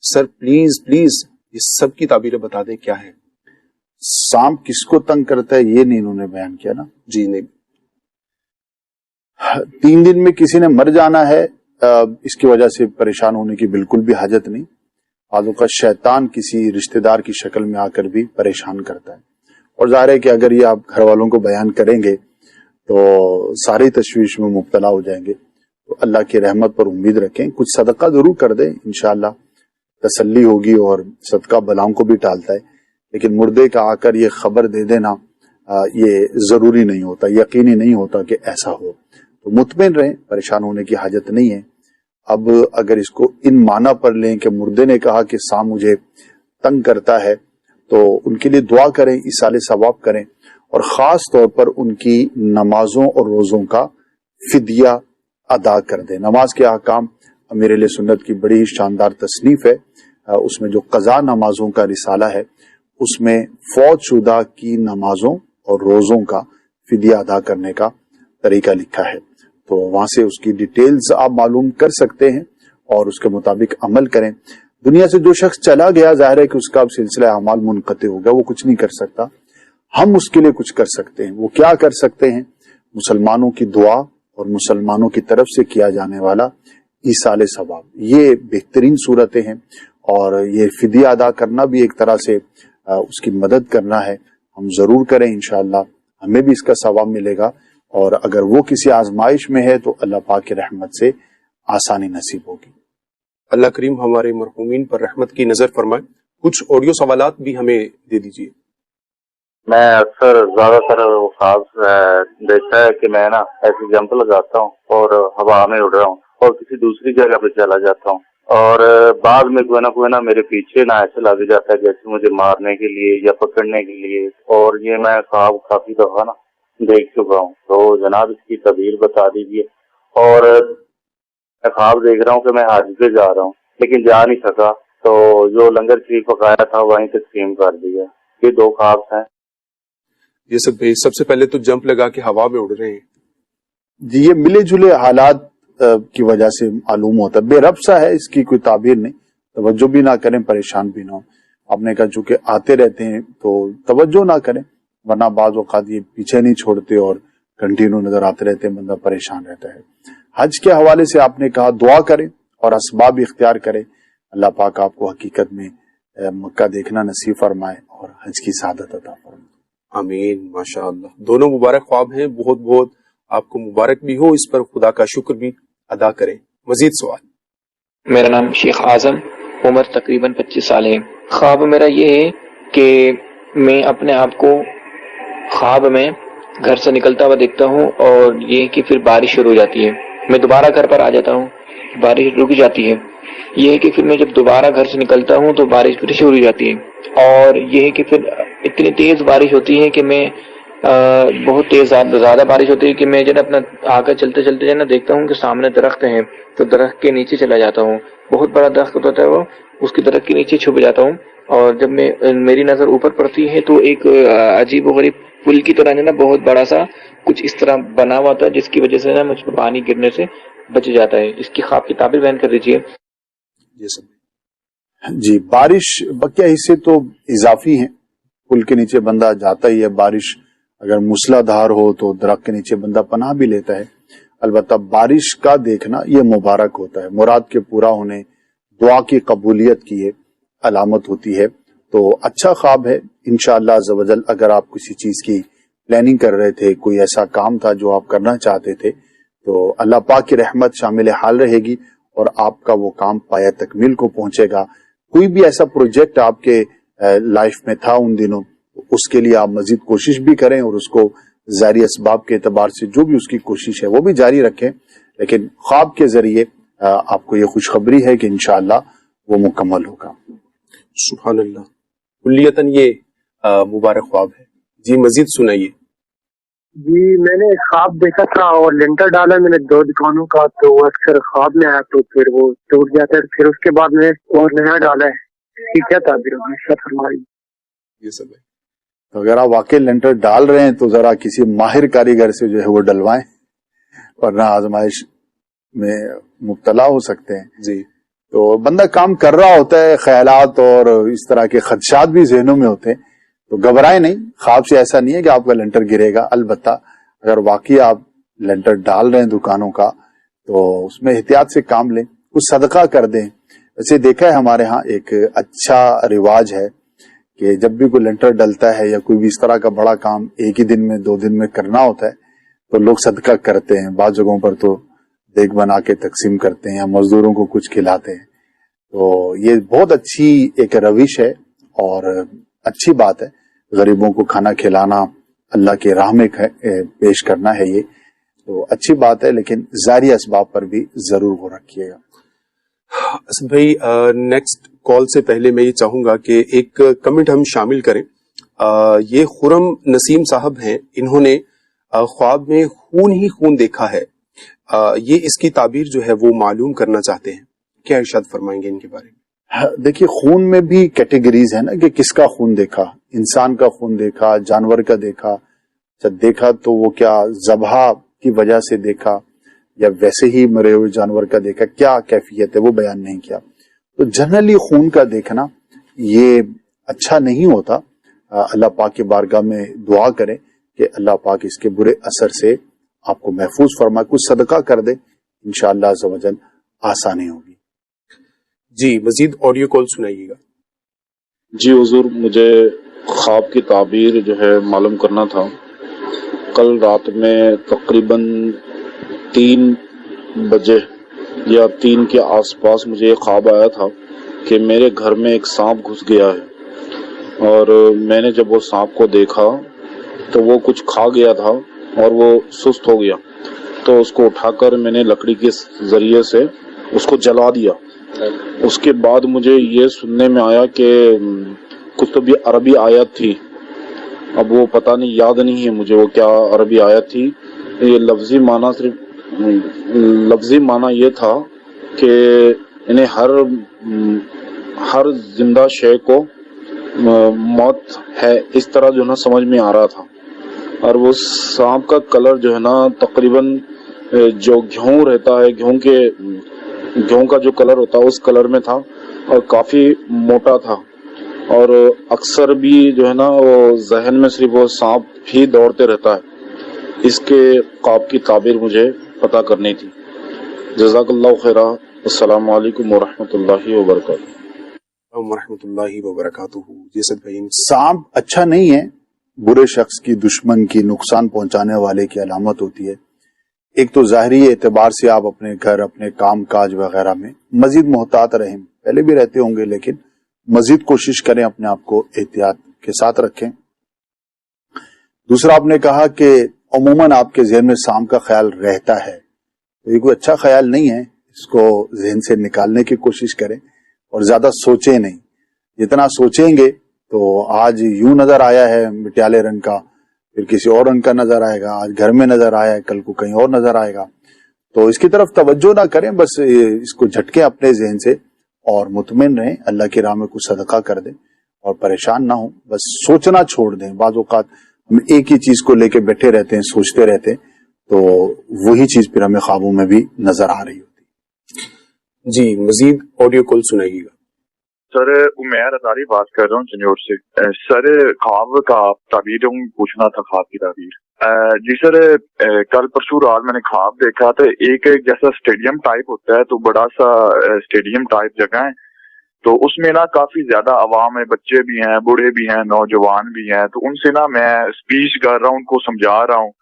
[SPEAKER 11] سر پلیز یہ سب کی تعبیریں بتا دیں کیا ہے۔
[SPEAKER 2] سانپ کس کو تنگ کرتا ہے یہ نہیں انہوں نے بیان کیا نا؟
[SPEAKER 11] جی نہیں۔
[SPEAKER 2] 3 دن میں کسی نے مر جانا ہے، اس کی وجہ سے پریشان ہونے کی بالکل بھی حاجت نہیں۔ بعض اوقات شیطان کسی رشتہ دار کی شکل میں آ کر بھی پریشان کرتا ہے، اور ظاہر ہے کہ اگر یہ آپ گھر والوں کو بیان کریں گے تو ساری تشویش میں مبتلا ہو جائیں گے، تو اللہ کی رحمت پر امید رکھیں، کچھ صدقہ ضرور کر دیں، انشاءاللہ تسلی ہوگی، اور صدقہ بلاؤں کو بھی ٹالتا ہے، لیکن مردے کا آ کر یہ خبر دے دینا یہ ضروری نہیں ہوتا، یقینی نہیں ہوتا کہ ایسا ہو، تو مطمئن رہیں، پریشان ہونے کی حاجت نہیں ہے۔ اب اگر اس کو ان معنی پر لیں کہ مردے نے کہا کہ سانپ مجھے تنگ کرتا ہے تو ان کے لیے دعا کریں، ایصال ثواب کریں، اور خاص طور پر ان کی نمازوں اور روزوں کا فدیہ ادا کر دیں۔ نماز کے احکام امیر اہل سنت کی بڑی ہی شاندار تصنیف ہے، اس میں جو قضا نمازوں کا رسالہ ہے اس میں فوت شدہ کی نمازوں اور روزوں کا فدیہ ادا کرنے کا طریقہ لکھا ہے، تو وہاں سے اس کی ڈیٹیلز آپ معلوم کر سکتے ہیں اور اس کے مطابق عمل کریں۔ دنیا سے جو شخص چلا گیا ظاہر ہے کہ اس کا اب سلسلہ اعمال منقطع ہوگا، وہ کچھ نہیں کر سکتا، ہم اس کے لیے کچھ کر سکتے ہیں۔ وہ کیا کر سکتے ہیں؟ مسلمانوں کی دعا اور مسلمانوں کی طرف سے کیا جانے والا ایصال ثواب، یہ بہترین صورتیں ہیں، اور یہ فدیہ ادا کرنا بھی ایک طرح سے اس کی مدد کرنا ہے، ہم ضرور کریں، انشاءاللہ ہمیں بھی اس کا ثواب ملے گا، اور اگر وہ کسی آزمائش میں ہے تو اللہ پاک کی رحمت سے آسانی نصیب ہوگی۔
[SPEAKER 11] اللہ کریم ہمارے مرحومین پر رحمت کی نظر فرمائے۔ کچھ آڈیو سوالات بھی ہمیں دے دیجیے۔
[SPEAKER 4] میں اکثر زیادہ تر خواب دیکھتا ہے کہ میں نا ایسی جمپ لگاتا ہوں اور ہوا میں اڑ رہا ہوں اور کسی دوسری جگہ پہ چلا جاتا ہوں، اور بعد میں کوئی نہ میرے پیچھے نہ ایسے لگ جاتا ہے جیسے مجھے مارنے کے لیے یا پکڑنے کے لیے، اور یہ میں خواب کافی دفعہ نا دیکھ چکا ہوں، تو جناب اس کی تعبیر بتا دیجیے۔ اور میں خواب دیکھ رہا ہوں کہ میں حج پہ جا رہا ہوں لیکن جا نہیں سکا، تو جو لنگر شریف پکایا تھا وہیں تقسیم کر دیا۔ یہ 2 خواب ہیں۔
[SPEAKER 11] یہ سب سے پہلے تو جمپ لگا کے ہوا میں اڑ رہے ہیں
[SPEAKER 2] جی، یہ ملے جلے حالات کی وجہ سے معلوم ہوتا ہے، بے رب سا ہے، اس کی کوئی تعبیر نہیں، توجہ بھی نہ کریں، پریشان بھی نہ ہو۔ آپ نے کہا چونکہ آتے رہتے ہیں تو توجہ نہ کریں، ورنہ بعض اوقات یہ پیچھے نہیں چھوڑتے اور کنٹینیو نظر آتے رہتے ہیں، بندہ پریشان رہتا ہے۔ حج کے حوالے سے آپ نے کہا دعا کریں اور اسباب اختیار کریں، اللہ پاک آپ کو حقیقت میں مکہ دیکھنا نصیب فرمائے اور حج کی سعادت عطا فرمائے۔
[SPEAKER 11] آمین، ماشاءاللہ۔ دونوں مبارک خواب ہیں، بہت بہت آپ کو مبارک بھی ہو، اس پر خدا کا شکر بھی ادا کریں۔ مزید سوال۔
[SPEAKER 1] میرا نام شیخ اعظم، عمر تقریباً 25 سال ہے۔ خواب میرا یہ ہے کہ میں اپنے آپ کو خواب میں گھر سے نکلتا ہوا دیکھتا ہوں، اور یہ کہ پھر بارش شروع ہو جاتی ہے، میں دوبارہ گھر پر آ جاتا ہوں، بارش رک جاتی ہے۔ یہ ہے کہ پھر میں جب دوبارہ گھر سے نکلتا ہوں تو بارش پھر شروع ہو جاتی ہے، اور یہ ہے کہ پھر اتنی تیز بارش ہوتی ہے کہ میں بہت تیز زیادہ بارش ہوتی ہے کہ میں جب اپنا آگے چلتے چلتے جو نا دیکھتا ہوں کہ سامنے درخت ہیں، تو درخت کے نیچے چلا جاتا ہوں، بہت بڑا درخت ہوتا ہے وہ، اس کی درخت کے نیچے چھپ جاتا ہوں، اور جب میری نظر اوپر پڑتی ہے تو ایک عجیب و غریب پل کی طرح جو نا بہت بڑا سا کچھ اس طرح بنا ہوا تھا، جس کی وجہ سے نا مجھ پر پانی گرنے سے بچ جاتا ہے۔ اس کی خواب کی تعبیر بیان کر دیجیے۔
[SPEAKER 2] جی، بارش بقیہ حصے تو اضافی ہیں، پل کے نیچے بندہ جاتا ہی ہے، بارش اگر موسلا دھار ہو تو درخت کے نیچے بندہ پناہ بھی لیتا ہے، البتہ بارش کا دیکھنا یہ مبارک ہوتا ہے، مراد کے پورا ہونے، دعا کی قبولیت کی یہ علامت ہوتی ہے، تو اچھا خواب ہے انشاءاللہ عز و جل۔ اگر آپ کسی چیز کی پلاننگ کر رہے تھے، کوئی ایسا کام تھا جو آپ کرنا چاہتے تھے، تو اللہ پاک کی رحمت شامل حال رہے گی اور آپ کا وہ کام پایہ تکمیل کو پہنچے گا۔ کوئی بھی ایسا پروجیکٹ آپ کے لائف میں تھا ان دنوں، اس کے لیے آپ مزید کوشش بھی کریں اور اس کو ظاہری اسباب کے اعتبار سے جو بھی اس کی کوشش ہے وہ بھی جاری رکھیں، لیکن خواب کے ذریعے آپ کو یہ خوشخبری ہے کہ انشاءاللہ وہ مکمل ہوگا۔
[SPEAKER 11] سبحان اللہ، کلیتاً یہ مبارک خواب ہے۔ جی مزید سنائیے۔
[SPEAKER 12] جی میں نے خواب دیکھا تھا اور لنٹر ڈالا میں نے 2 دکانوں کا، تو وہ اکثر خواب میں آیا تو پھر وہ ٹوٹ جاتا ہے، پھر اس کے بعد میں اور نیا ڈالا ہے، اس کی کیا تعبیر ہوگی؟ شاید فرمائی
[SPEAKER 11] یہ سب ہے۔
[SPEAKER 2] تو اگر آپ واقعی لنٹر ڈال رہے ہیں تو ذرا کسی ماہر کاریگر سے جو ہے وہ ڈلوائیں، ورنہ آزمائش میں مبتلا ہو سکتے ہیں۔
[SPEAKER 11] جی،
[SPEAKER 2] تو بندہ کام کر رہا ہوتا ہے، خیالات اور اس طرح کے خدشات بھی ذہنوں میں ہوتے ہیں، تو گھبرائیں نہیں، خواب سے ایسا نہیں ہے کہ آپ کا لنٹر گرے گا، البتہ اگر واقعی آپ لنٹر ڈال رہے ہیں دکانوں کا تو اس میں احتیاط سے کام لیں، کچھ صدقہ کر دیں۔ ویسے دیکھا ہے ہمارے ہاں ایک اچھا رواج ہے کہ جب بھی کوئی لنٹر ڈلتا ہے یا کوئی بھی اس طرح کا بڑا کام ایک ہی دن میں 2 دن میں کرنا ہوتا ہے تو لوگ صدقہ کرتے ہیں، بعض جگہوں پر تو دیگ بنا کے تقسیم کرتے ہیں یا مزدوروں کو کچھ کھلاتے ہیں، تو یہ بہت اچھی ایک روش ہے اور اچھی بات ہے، غریبوں کو کھانا کھلانا، اللہ کے راہ میں پیش کرنا ہے، یہ تو اچھی بات ہے، لیکن ظاہری اسباب پر بھی ضرور غور رکھیے گا۔
[SPEAKER 11] اسد بھائی، نیکسٹ کال سے پہلے میں یہ چاہوں گا کہ ایک کمنٹ ہم شامل کریں۔ یہ خرم نسیم صاحب ہیں، انہوں نے خواب میں خون ہی خون دیکھا ہے، یہ اس کی تعبیر جو ہے وہ معلوم کرنا چاہتے ہیں، کیا ارشاد فرمائیں گے ان کے بارے میں؟
[SPEAKER 2] دیکھیے، خون میں بھی کیٹیگریز ہیں نا، کہ کس کا خون دیکھا، انسان کا خون دیکھا، جانور کا دیکھا، جب دیکھا تو وہ کیا ذبح کی وجہ سے دیکھا یا ویسے ہی مرے ہوئے جانور کا دیکھا، کیا کیفیت ہے وہ بیان نہیں کیا۔ تو جنرلی خون کا دیکھنا یہ اچھا نہیں ہوتا، اللہ پاک کی بارگاہ میں دعا کریں کہ اللہ پاک اس کے برے اثر سے آپ کو محفوظ فرمائے، کچھ صدقہ کر دے، انشاءاللہ عز و جل آسانی ہوگی۔
[SPEAKER 11] جی مزید آڈیو کال سنائیے گا۔
[SPEAKER 13] جی حضور، مجھے خواب کی تعبیر جو ہے معلوم کرنا تھا۔ کل رات میں تقریباً 3 بجے یا 3 کے آس پاس مجھے یہ خواب آیا تھا کہ میرے گھر میں ایک سانپ گھس گیا ہے، اور میں نے جب وہ سانپ کو دیکھا تو وہ کچھ کھا گیا تھا اور وہ سست ہو گیا، تو اس کو اٹھا کر میں نے لکڑی کے ذریعے سے اس کو جلا دیا۔ اس کے بعد مجھے یہ سننے میں آیا کہ کچھ تو بھی عربی آیت تھی، اب وہ پتہ نہیں، یاد نہیں ہے مجھے وہ کیا عربی آیت تھی۔ یہ لفظی معنی صرف لفظی معنی یہ تھا کہ انہیں ہر زندہ شے کو موت ہے، اس طرح جو ہے نا سمجھ میں آ رہا تھا۔ اور وہ سانپ کا کلر جو ہے نا تقریباً جو گھیوں رہتا ہے، گھیوں کا جو کلر ہوتا ہے اس کلر میں تھا، اور کافی موٹا تھا، اور اکثر بھی جو ہے نا وہ ذہن میں صرف وہ سانپ ہی دوڑتے رہتا ہے۔ اس کے خواب کی تعبیر مجھے پتہ کرنی تھی۔ جزاک اللہ خیرہ، السلام علیکم ورحمۃ اللہ وبرکاتہ۔
[SPEAKER 11] ورحمۃ اللہ وبرکاتہ۔ جیسے بھائی،
[SPEAKER 2] سانپ اچھا نہیں ہے، برے شخص کی، دشمن کی، نقصان پہنچانے والے کی علامت ہوتی ہے۔ ایک تو ظاہری اعتبار سے آپ اپنے گھر، اپنے کام کاج وغیرہ میں مزید محتاط رہیں، پہلے بھی رہتے ہوں گے لیکن مزید کوشش کریں اپنے آپ کو احتیاط کے ساتھ رکھیں. دوسرا آپ نے کہا کہ عموماً آپ کے ذہن میں شام کا خیال رہتا ہے، تو یہ کوئی اچھا خیال نہیں ہے. اس کو ذہن سے نکالنے کی کوشش کریں اور زیادہ سوچیں نہیں. جتنا سوچیں گے تو آج یوں نظر آیا ہے مٹیالے رنگ کا، پھر کسی اور رنگ کا نظر آئے گا، آج گھر میں نظر آیا ہے کل کو کہیں اور نظر آئے گا. تو اس کی طرف توجہ نہ کریں، بس اس کو جھٹکیں اپنے ذہن سے اور مطمئن رہیں. اللہ کی راہ میں کچھ صدقہ کر دیں اور پریشان نہ ہوں، بس سوچنا چھوڑ دیں. بعض اوقات ہم ایک ہی چیز کو لے کے بیٹھے رہتے ہیں، سوچتے رہتے ہیں، تو وہی چیز پھر ہمیں خوابوں میں بھی نظر آ رہی ہوتی.
[SPEAKER 11] جی مزید آڈیو کال سنائیے گا.
[SPEAKER 4] سر عمیر ازاری بات کر رہا ہوں چنور سے. سر خواب کا تعبیر پوچھنا تھا، خواب کی تعبیر. جی سر، کل پرسوں رات میں نے خواب دیکھا تھا، ایک جیسا اسٹیڈیم ٹائپ ہوتا ہے، تو بڑا سا اسٹیڈیم ٹائپ جگہ ہے، تو اس میں نا کافی زیادہ عوام ہے، بچے بھی ہیں، بوڑھے بھی ہیں، نوجوان بھی ہیں. تو ان سے نا میں اسپیچ کر رہا ہوں، ان کو سمجھا رہا ہوں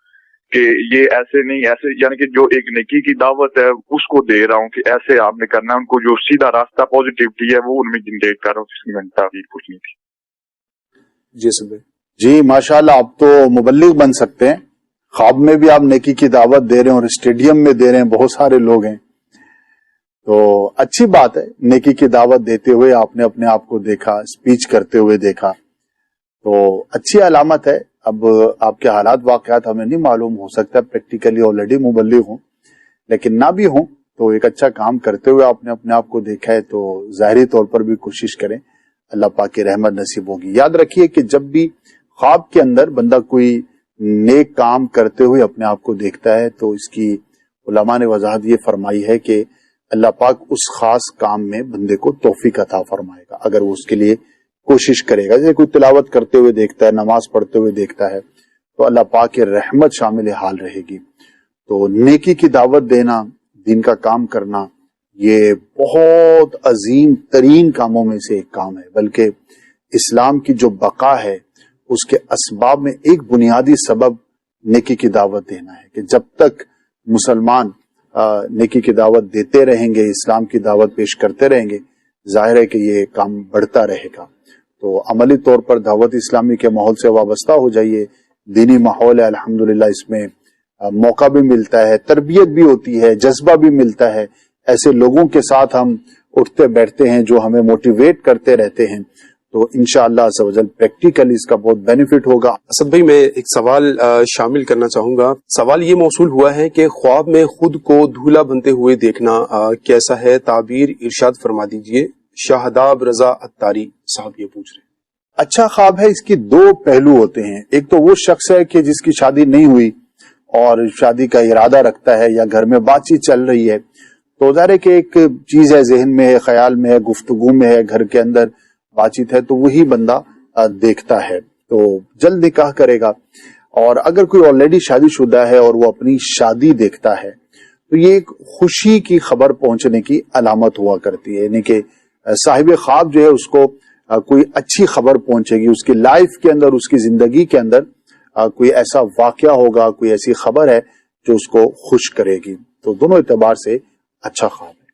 [SPEAKER 4] کہ یہ ایسے نہیں، ایسے، یعنی کہ جو ایک نیکی کی دعوت ہے اس کو دے رہا ہوں کہ ایسے آپ نے کرنا ہے. ان کو جو سیدھا راستہ پازیٹیوٹی ہے وہ ان میں جنریٹ کر رہا ہوں، جس کی میں نے تعبیر پوچھنی تھی.
[SPEAKER 11] جی سب
[SPEAKER 2] جی ماشاءاللہ، آپ تو مبلغ بن سکتے ہیں. خواب میں بھی آپ نیکی کی دعوت دے رہے ہیں اور اسٹیڈیم میں دے رہے ہیں، بہت سارے لوگ ہیں، تو اچھی بات ہے. نیکی کی دعوت دیتے ہوئے آپ نے اپنے آپ کو دیکھا، اسپیچ کرتے ہوئے دیکھا، تو اچھی علامت ہے. اب آپ کے حالات واقعات ہمیں نہیں معلوم، ہو سکتا ہے پریکٹیکلی آلریڈی مبلغ ہوں، لیکن نہ بھی ہوں تو ایک اچھا کام کرتے ہوئے آپ نے اپنے آپ کو دیکھا ہے، تو ظاہری طور پر بھی کوشش کریں، اللہ پاک کی رحمت نصیب ہوگی. یاد رکھیے کہ جب بھی خواب کے اندر بندہ کوئی نیک کام کرتے ہوئے اپنے آپ کو دیکھتا ہے تو اس کی علماء نے وضاحت یہ فرمائی ہے کہ اللہ پاک اس خاص کام میں بندے کو توفیق عطا فرمائے گا اگر وہ اس کے لیے کوشش کرے گا. جیسے کوئی تلاوت کرتے ہوئے دیکھتا ہے، نماز پڑھتے ہوئے دیکھتا ہے، تو اللہ پاک کی رحمت شامل حال رہے گی. تو نیکی کی دعوت دینا، دین کا کام کرنا، یہ بہت عظیم ترین کاموں میں سے ایک کام ہے. بلکہ اسلام کی جو بقا ہے اس کے اسباب میں ایک بنیادی سبب نیکی کی دعوت دینا ہے، کہ جب تک مسلمان نیکی کی دعوت دیتے رہیں گے، اسلام کی دعوت پیش کرتے رہیں گے، ظاہر ہے کہ یہ کام بڑھتا رہے گا. تو عملی طور پر دعوت اسلامی کے ماحول سے وابستہ ہو جائیے. دینی ماحول ہے الحمدللہ، اس میں موقع بھی ملتا ہے، تربیت بھی ہوتی ہے، جذبہ بھی ملتا ہے. ایسے لوگوں کے ساتھ ہم اٹھتے بیٹھتے ہیں جو ہمیں موٹیویٹ کرتے رہتے ہیں، تو انشاءاللہ عز و جل پریکٹیکلی اس کا بہت بینیفٹ ہوگا.
[SPEAKER 11] اسد بھائی میں ایک سوال شامل کرنا چاہوں گا. سوال یہ موصول ہوا ہے کہ خواب میں خود کو دھولا بنتے ہوئے دیکھنا کیسا ہے؟ تعبیر ارشاد فرما دیجئے. شاہداب رضا اتاری صاحب یہ پوچھ رہے ہیں.
[SPEAKER 2] اچھا خواب ہے، اس کی دو پہلو ہوتے ہیں. ایک تو وہ شخص ہے کہ جس کی شادی نہیں ہوئی اور شادی کا ارادہ رکھتا ہے یا گھر میں بات چیت چل رہی ہے، تو ظاہر ہے کہ ایک چیز ہے، ذہن میں ہے، خیال میں ہے، گفتگو میں ہے، گھر کے اندر بات چیت ہے، تو وہی بندہ دیکھتا ہے تو جلد نکاح کرے گا. اور اگر کوئی آلریڈی شادی شدہ ہے اور وہ اپنی شادی دیکھتا ہے تو یہ ایک خوشی کی خبر پہنچنے کی علامت ہوا کرتی ہے. یعنی کہ صاحب خواب جو ہے اس کو کوئی اچھی خبر پہنچے گی، اس کی لائف کے اندر، اس کی زندگی کے اندر کوئی ایسا واقعہ ہوگا، کوئی ایسی خبر ہے جو اس کو خوش کرے گی. تو دونوں اعتبار سے اچھا خواب ہے.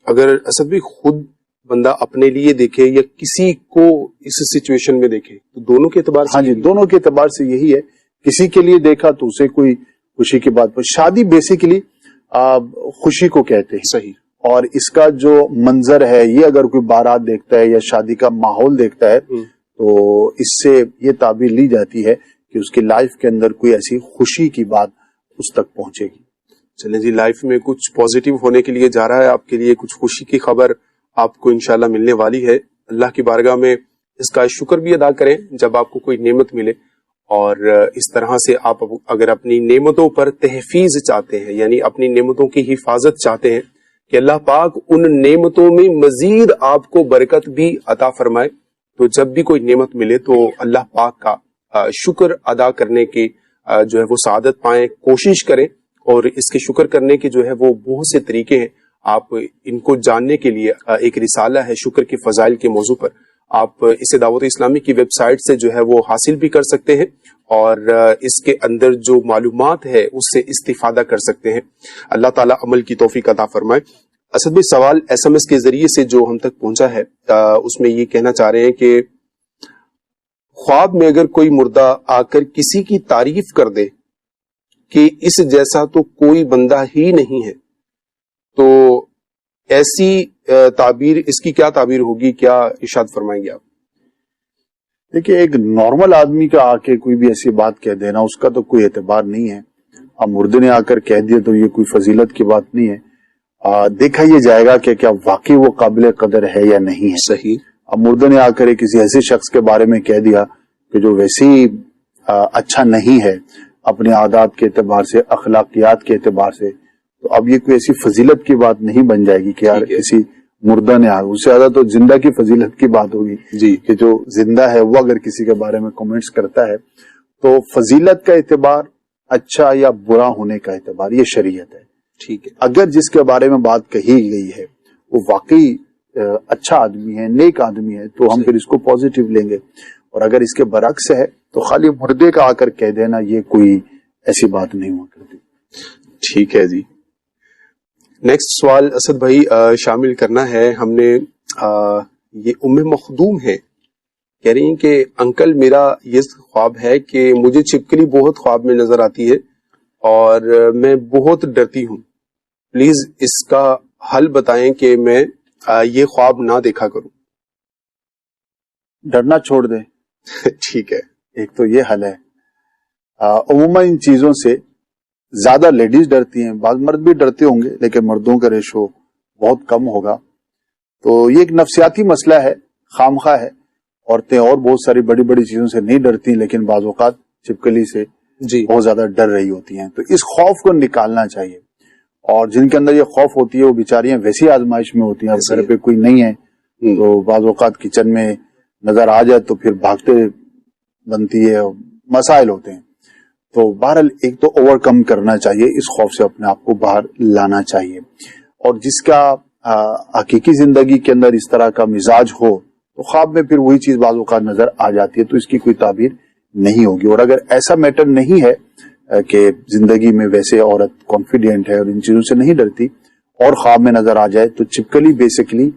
[SPEAKER 11] اگر اسد بھی خود بندہ اپنے لیے دیکھے یا کسی کو اس سچویشن میں دیکھے تو دونوں کے اعتبار سے؟
[SPEAKER 2] ہاں جی، دونوں کے اعتبار سے یہی ہے. کسی کے لیے دیکھا تو اسے کوئی خوشی کی بات پر. شادی بیسیکلی خوشی کو کہتے ہیں.
[SPEAKER 11] صحیح.
[SPEAKER 2] اور اس کا جو منظر ہے، یہ اگر کوئی بارات دیکھتا ہے یا شادی کا ماحول دیکھتا ہے تو اس سے یہ تعبیر لی جاتی ہے کہ اس کی لائف کے اندر کوئی ایسی خوشی کی بات اس تک پہنچے گی.
[SPEAKER 11] چلیں جی، لائف میں کچھ پازیٹیو ہونے کے لیے جا رہا ہے آپ کے لیے، کچھ خوشی کی خبر آپ کو انشاءاللہ ملنے والی ہے. اللہ کی بارگاہ میں اس کا شکر بھی ادا کریں جب آپ کو کوئی نعمت ملے. اور اس طرح سے آپ اگر اپنی نعمتوں پر تحفیظ چاہتے ہیں، یعنی اپنی نعمتوں کی حفاظت چاہتے ہیں کہ اللہ پاک ان نعمتوں میں مزید آپ کو برکت بھی عطا فرمائے، تو جب بھی کوئی نعمت ملے تو اللہ پاک کا شکر ادا کرنے کی جو ہے وہ سعادت پائیں، کوشش کریں. اور اس کے شکر کرنے کے جو ہے وہ بہت سے طریقے ہیں. آپ ان کو جاننے کے لیے ایک رسالہ ہے شکر کے فضائل کے موضوع پر، آپ اسے دعوت اسلامی کی ویب سائٹ سے جو ہے وہ حاصل بھی کر سکتے ہیں اور اس کے اندر جو معلومات ہے اس سے استفادہ کر سکتے ہیں. اللہ تعالیٰ عمل کی توفیق عطا فرمائے. اسد بھائی سوال SMS کے ذریعے سے جو ہم تک پہنچا ہے اس میں یہ کہنا چاہ رہے ہیں کہ خواب میں اگر کوئی مردہ آ کر کسی کی تعریف کر دے کہ اس جیسا تو کوئی بندہ ہی نہیں ہے، تو ایسی تعبیر، اس کی کیا تعبیر ہوگی، کیا ارشاد فرمائیں گے آپ؟
[SPEAKER 2] دیکھیے، ایک نارمل آدمی کا آ کے کوئی بھی ایسی بات کہہ دینا، اس کا تو کوئی اعتبار نہیں ہے. اب مردے نے آ کر کہہ دیا تو یہ کوئی فضیلت کی بات نہیں ہے. دیکھا یہ جائے گا کہ کیا واقعی وہ قابل قدر ہے یا نہیں ہے.
[SPEAKER 11] صحیح.
[SPEAKER 2] اب مردے نے آ کر کسی ایسے شخص کے بارے میں کہہ دیا کہ جو ویسے ہی اچھا نہیں ہے اپنے عادات کے اعتبار سے، اخلاقیات کے اعتبار سے، تو اب یہ کوئی ایسی فضیلت کی بات نہیں بن جائے گی کہ یار کسی مردہ نے اس سے زیادہ تو زندہ کی فضیلت کی بات ہوگی
[SPEAKER 11] جی،
[SPEAKER 2] کہ جو زندہ ہے وہ اگر کسی کے بارے میں کمنٹس کرتا ہے تو فضیلت کا اعتبار، اچھا یا برا ہونے کا اعتبار، یہ شریعت ہے.
[SPEAKER 11] ٹھیک ہے.
[SPEAKER 2] اگر جس کے بارے میں بات کہی گئی ہے وہ واقعی اچھا آدمی ہے، نیک آدمی ہے، تو ہم پھر اس کو پازیٹیو لیں گے. اور اگر اس کے برعکس ہے تو خالی مردے کا آ کر کہہ دینا یہ کوئی ایسی بات نہیں ہوا کرتی.
[SPEAKER 11] ٹھیک ہے جی. نیکسٹ سوال اسد بھائی شامل کرنا ہے ہم نے. یہ مخدوم ہے، کہہ رہی ہیں کہ انکل میرا یہ خواب ہے کہ مجھے چھپکلی بہت خواب میں نظر آتی ہے اور میں بہت ڈرتی ہوں، پلیز اس کا حل بتائیں کہ میں یہ خواب نہ دیکھا کروں.
[SPEAKER 2] ڈرنا چھوڑ دیں.
[SPEAKER 11] ٹھیک ہے.
[SPEAKER 2] ایک تو یہ حل ہے. عموماً ان چیزوں سے زیادہ لیڈیز ڈرتی ہیں، بعض مرد بھی ڈرتے ہوں گے لیکن مردوں کا ریشو بہت کم ہوگا. تو یہ ایک نفسیاتی مسئلہ ہے، خامخواہ ہے. عورتیں اور بہت ساری بڑی بڑی چیزوں سے نہیں ڈرتی لیکن بعض اوقات چھپکلی سے
[SPEAKER 11] جی
[SPEAKER 2] بہت زیادہ ڈر رہی ہوتی ہیں. تو اس خوف کو نکالنا چاہیے. اور جن کے اندر یہ خوف ہوتی ہے وہ بیچاریاں ویسی آزمائش میں ہوتی ہیں. اب گھر پہ کوئی نہیں ہے تو بعض اوقات کچن میں نظر آ جائے تو پھر بھاگتے بنتی ہے، مسائل ہوتے ہیں. تو بہرحال ایک تو اوور کم کرنا چاہیے، اس خوف سے اپنے آپ کو باہر لانا چاہیے. اور جس کا حقیقی زندگی کے اندر اس طرح کا مزاج ہو تو خواب میں پھر وہی چیز بعض اوقات نظر آ جاتی ہے، تو اس کی کوئی تعبیر نہیں ہوگی. اور اگر ایسا میٹر نہیں ہے کہ زندگی میں ویسے عورت کانفیڈینٹ ہے اور ان چیزوں سے نہیں ڈرتی اور خواب میں نظر آ جائے، تو چھپکلی بیسیکلی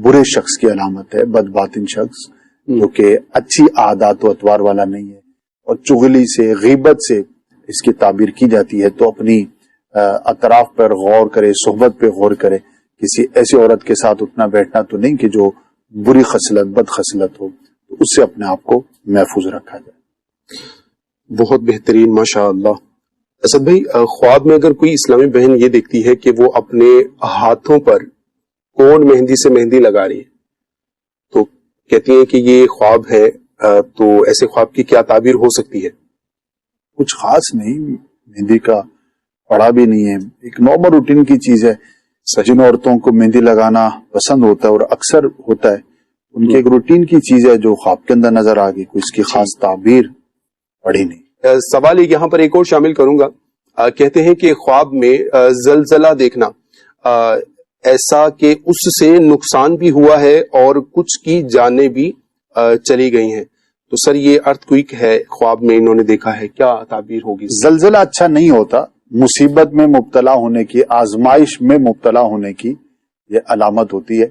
[SPEAKER 2] برے شخص کی علامت ہے، بد باطن شخص جو کہ اچھی عادات و اطوار والا نہیں ہے. اور چغلی سے، غیبت سے اس کی تعبیر کی جاتی ہے. تو اپنی اطراف پر غور کرے، صحبت پہ غور کرے. کسی ایسی عورت کے ساتھ اٹھنا بیٹھنا تو نہیں کہ جو بری خصلت، بد خصلت ہو، تو اس سے اپنے آپ کو محفوظ رکھا جائے.
[SPEAKER 11] بہت بہترین، ماشاء اللہ. اسد بھائی، خواب میں اگر کوئی اسلامی بہن یہ دیکھتی ہے کہ وہ اپنے ہاتھوں پر کون مہندی سے مہندی لگا رہی ہے تو کہتی ہیں کہ یہ خواب ہے، تو ایسے خواب کی کیا تعبیر ہو سکتی ہے؟
[SPEAKER 2] کچھ خاص نہیں، مہندی کا پڑھا بھی نہیں ہے، ایک نارمل روٹین کی چیز ہے. جن عورتوں کو مہندی لگانا پسند ہوتا ہے اور اکثر ہوتا ہے، ان کی ایک روٹین کی چیز ہے جو خواب کے اندر نظر آ گئی، کوئی اس کی خاص تعبیر پڑھی نہیں.
[SPEAKER 11] سوال یہاں پر ایک اور شامل کروں گا. کہتے ہیں کہ خواب میں زلزلہ دیکھنا ایسا کہ اس سے نقصان بھی ہوا ہے اور کچھ کی جانیں بھی چلی گئی ہیں. تو سر یہ ارتھ کوئک ہے، خواب میں انہوں نے دیکھا ہے، کیا تعبیر ہوگی؟
[SPEAKER 2] زلزلہ اچھا نہیں ہوتا، مصیبت میں مبتلا ہونے کی، آزمائش میں مبتلا ہونے کی یہ علامت ہوتی ہے.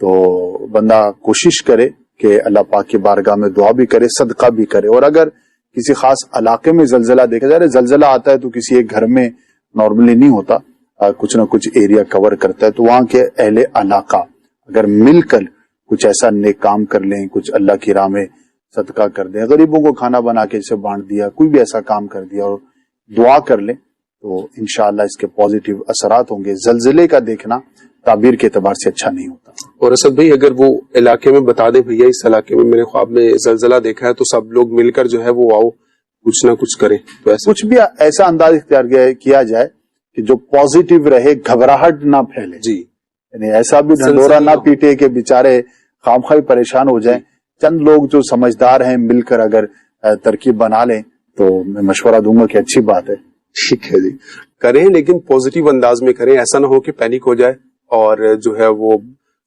[SPEAKER 2] تو بندہ کوشش کرے کہ اللہ پاک کی بارگاہ میں دعا بھی کرے، صدقہ بھی کرے. اور اگر کسی خاص علاقے میں زلزلہ دیکھا جائے، زلزلہ آتا ہے تو کسی ایک گھر میں نارملی نہیں ہوتا، کچھ نہ کچھ ایریا کور کرتا ہے، تو وہاں کے اہل علاقہ اگر مل کر کچھ ایسا نیک کام کر لیں، کچھ اللہ کی راہ میں صدقہ کر دیں، غریبوں کو کھانا بنا کے اسے بانٹ دیا، کوئی بھی ایسا کام کر دیا اور دعا کر لیں، تو انشاءاللہ اس کے پازیٹیو اثرات ہوں گے. زلزلے کا دیکھنا تعبیر کے اعتبار سے اچھا نہیں ہوتا.
[SPEAKER 11] اور اسد بھائی اگر وہ علاقے میں بتا دیں بھیا اس علاقے میں میں نے خواب میں زلزلہ دیکھا ہے، تو سب لوگ مل کر جو ہے وہ آؤ کچھ نہ کچھ کریں، تو ایسا
[SPEAKER 2] کچھ بھی ایسا انداز اختیار کیا جائے کہ جو پازیٹیو رہے، گھبراہٹ نہ پھیلے.
[SPEAKER 11] جی،
[SPEAKER 2] یعنی ایسا بھی ڈھنڈورا نہ پیٹے کہ بیچارے خامخواہ پریشان ہو جائیں. چند لوگ جو سمجھدار ہیں مل کر اگر ترکیب بنا لیں تو میں مشورہ دوں گا کہ اچھی بات ہے.
[SPEAKER 11] ٹھیک ہے جی، کریں لیکن پازیٹیو انداز میں کریں، ایسا نہ ہو کہ پینک ہو جائے اور جو ہے وہ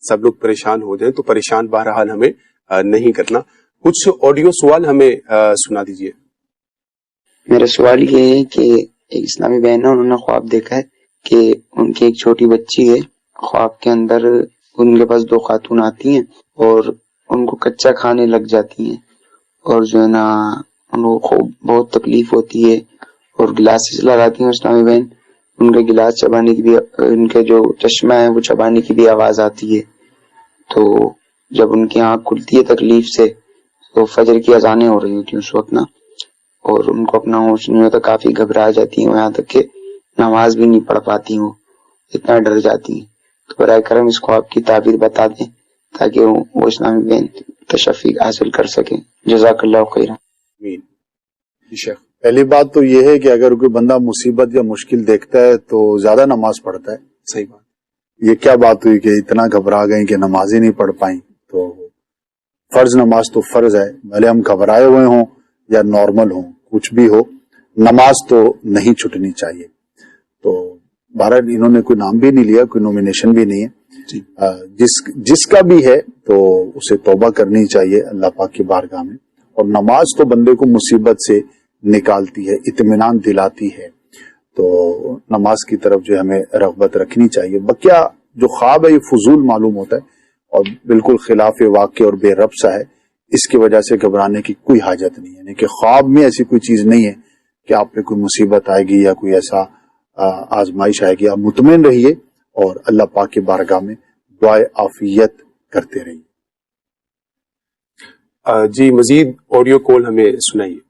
[SPEAKER 11] سب لوگ پریشان ہو جائیں. تو پریشان بہرحال ہمیں نہیں کرنا. کچھ آڈیو سوال ہمیں سنا دیجئے.
[SPEAKER 14] میرا سوال یہ ہے کہ ایک اسلامی بہن ہے، انہوں نے خواب دیکھا ہے کہ ان کی ایک چھوٹی بچی ہے. خواب کے اندر ان کے پاس 2 خاتون آتی ہیں اور ان کو کچا کھانے لگ جاتی ہیں اور جو ہے نا ان کو خوب بہت تکلیف ہوتی ہے، اور گلاسز لگاتی ہیں اسلامی بہن، ان کے گلاس چبانے کی بھی، ان کے جو چشمہ ہے وہ چبانے کی بھی آواز آتی ہے. تو جب ان کی آنکھ کھلتی ہے تکلیف سے تو فجر کی اذانیں ہو رہی ہوتی ہیں اس وقت نا، اور ان کو اپنا ہوش نہیں ہوتا، کافی گھبرا جاتی ہیں، یہاں تک کہ نماز بھی نہیں پڑھ پاتی ہوں، اتنا ڈر جاتی ہیں. تو برائے کرم اس خواب کی تعبیر بتا دیں تاکہ وہ اسلامی بہن تشفی حاصل کر سکیں. جزاک اللہ خیرا.
[SPEAKER 2] پہلی بات تو یہ ہے کہ اگر کوئی بندہ مصیبت یا مشکل دیکھتا ہے تو زیادہ نماز پڑھتا ہے.
[SPEAKER 11] صحیح بات.
[SPEAKER 2] یہ کیا بات ہوئی کہ اتنا گھبرا گئیں کہ نماز ہی نہیں پڑھ پائیں؟ تو فرض نماز تو فرض ہے، بھلے ہم گھبرائے ہوئے ہوں یا نارمل ہوں، کچھ بھی ہو، نماز تو نہیں چھٹنی چاہیے. تو بہرحال انہوں نے کوئی نام بھی نہیں لیا، کوئی نومینیشن بھی نہیں ہے. جس کا بھی ہے تو اسے توبہ کرنی چاہیے اللہ پاک کی بارگاہ میں. اور نماز تو بندے کو مصیبت سے نکالتی ہے، اطمینان دلاتی ہے. تو نماز کی طرف جو ہمیں رغبت رکھنی چاہیے. بقیہ جو خواب ہے یہ فضول معلوم ہوتا ہے اور بالکل خلاف واقع اور بے ربط سا ہے. اس کی وجہ سے گھبرانے کی کوئی حاجت نہیں ہے. یعنی کہ خواب میں ایسی کوئی چیز نہیں ہے کہ آپ پہ کوئی مصیبت آئے گی یا کوئی ایسا آزمائش آئے گی. آپ مطمئن رہیے اور اللہ پاک کی بارگاہ میں دعائے عافیت کرتے رہیے.
[SPEAKER 11] جی مزید آڈیو کال ہمیں سنائیے.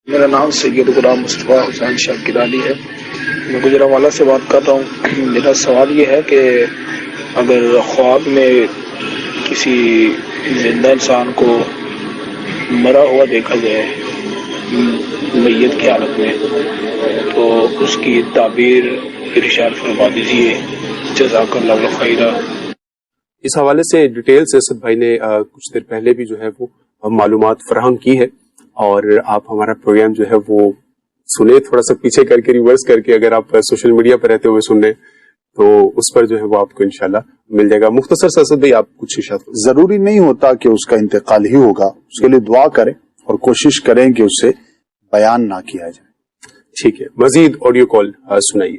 [SPEAKER 15] میرا نام سید غلام مصطفیٰ حسین شاہ گیلانی ہے. میں گجرانوالہ سے بات کر رہا ہوں. میرا سوال یہ ہے کہ اگر خواب میں کسی زندہ انسان کو مرا ہوا دیکھا جائے میت کی حالت میں تو اس کی تعبیر ارشاد فرما دیجیے. جزاک اللہ خیرہ.
[SPEAKER 11] اس حوالے سے ڈیٹیل سے اسد بھائی نے کچھ دیر پہلے بھی جو ہے وہ معلومات فراہم کی ہے، اور آپ ہمارا پروگرام جو ہے وہ سنیں، تھوڑا سا پیچھے کر کے ریورس کر کے. اگر آپ سوشل میڈیا پر رہتے ہوئے سن رہے ہیں تو اس پر جو ہے وہ آپ کو انشاءاللہ مل جائے گا. مختصر سے اسد بھائی آپ کچھ ارشاد.
[SPEAKER 2] ضروری نہیں ہوتا کہ اس کا انتقال ہی ہوگا، اس کے لیے دعا کریں اور کوشش کریں کہ اسے بیان نہ کیا جائے.
[SPEAKER 11] ٹھیک ہے، مزید آڈیو کال سنائیے.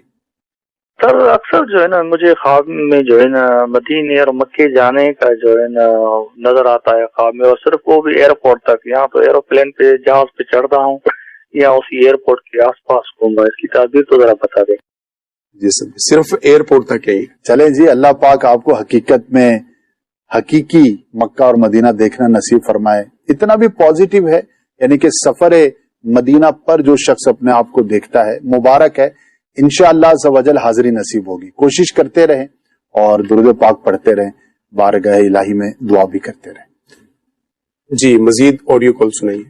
[SPEAKER 16] سر اکثر جو ہے نا مجھے خواب میں جو ہے نا مدینے اور مکے جانے کا جو ہے نا نظر آتا ہے خواب میں، اور صرف وہ بھی ایئرپورٹ تک. یہاں تو ایروپلین پہ جہاز پہ چڑھتا ہوں یا اسی ایئرپورٹ کے آس پاس گھوموں. اس کی تعبیر تو ذرا بتا دیں.
[SPEAKER 11] جی سر، صرف ایئرپورٹ تک ہے.
[SPEAKER 2] چلیں جی، اللہ پاک آپ کو حقیقت میں حقیقی مکہ اور مدینہ دیکھنا نصیب فرمائے. اتنا بھی پازیٹیو ہے، یعنی کہ سفر مدینہ پر جو شخص اپنے آپ کو دیکھتا ہے مبارک ہے. انشاءاللہ عز و جل حاضری نصیب ہوگی. کوشش کرتے رہیں اور درود پاک پڑھتے رہیں، بارگاہ الہی میں دعا بھی کرتے رہیں.
[SPEAKER 11] جی مزید آڈیو کال سنائیے.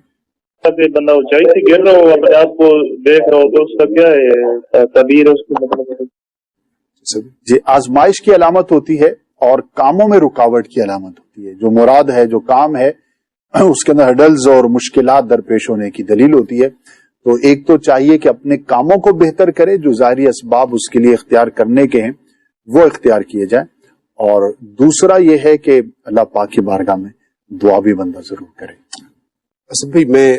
[SPEAKER 17] بندہ اونچائی سے گر رہا ہو، اپنے آپ کو دیکھ رہا ہو تو اس کا کیا ہے تعبیر؟ اس کو مطلب
[SPEAKER 2] جی آزمائش کی علامت ہوتی ہے اور کاموں میں رکاوٹ کی علامت ہوتی ہے. جو مراد ہے، جو کام ہے، اس کے اندر ہڈلز اور مشکلات درپیش ہونے کی دلیل ہوتی ہے. تو ایک تو چاہیے کہ اپنے کاموں کو بہتر کرے، جو ظاہری اسباب اس کے لیے اختیار کرنے کے ہیں وہ اختیار کیے جائیں، اور دوسرا یہ ہے کہ اللہ پاک کی بارگاہ میں دعا بھی بندہ ضرور کرے.
[SPEAKER 11] اسد بھائی میں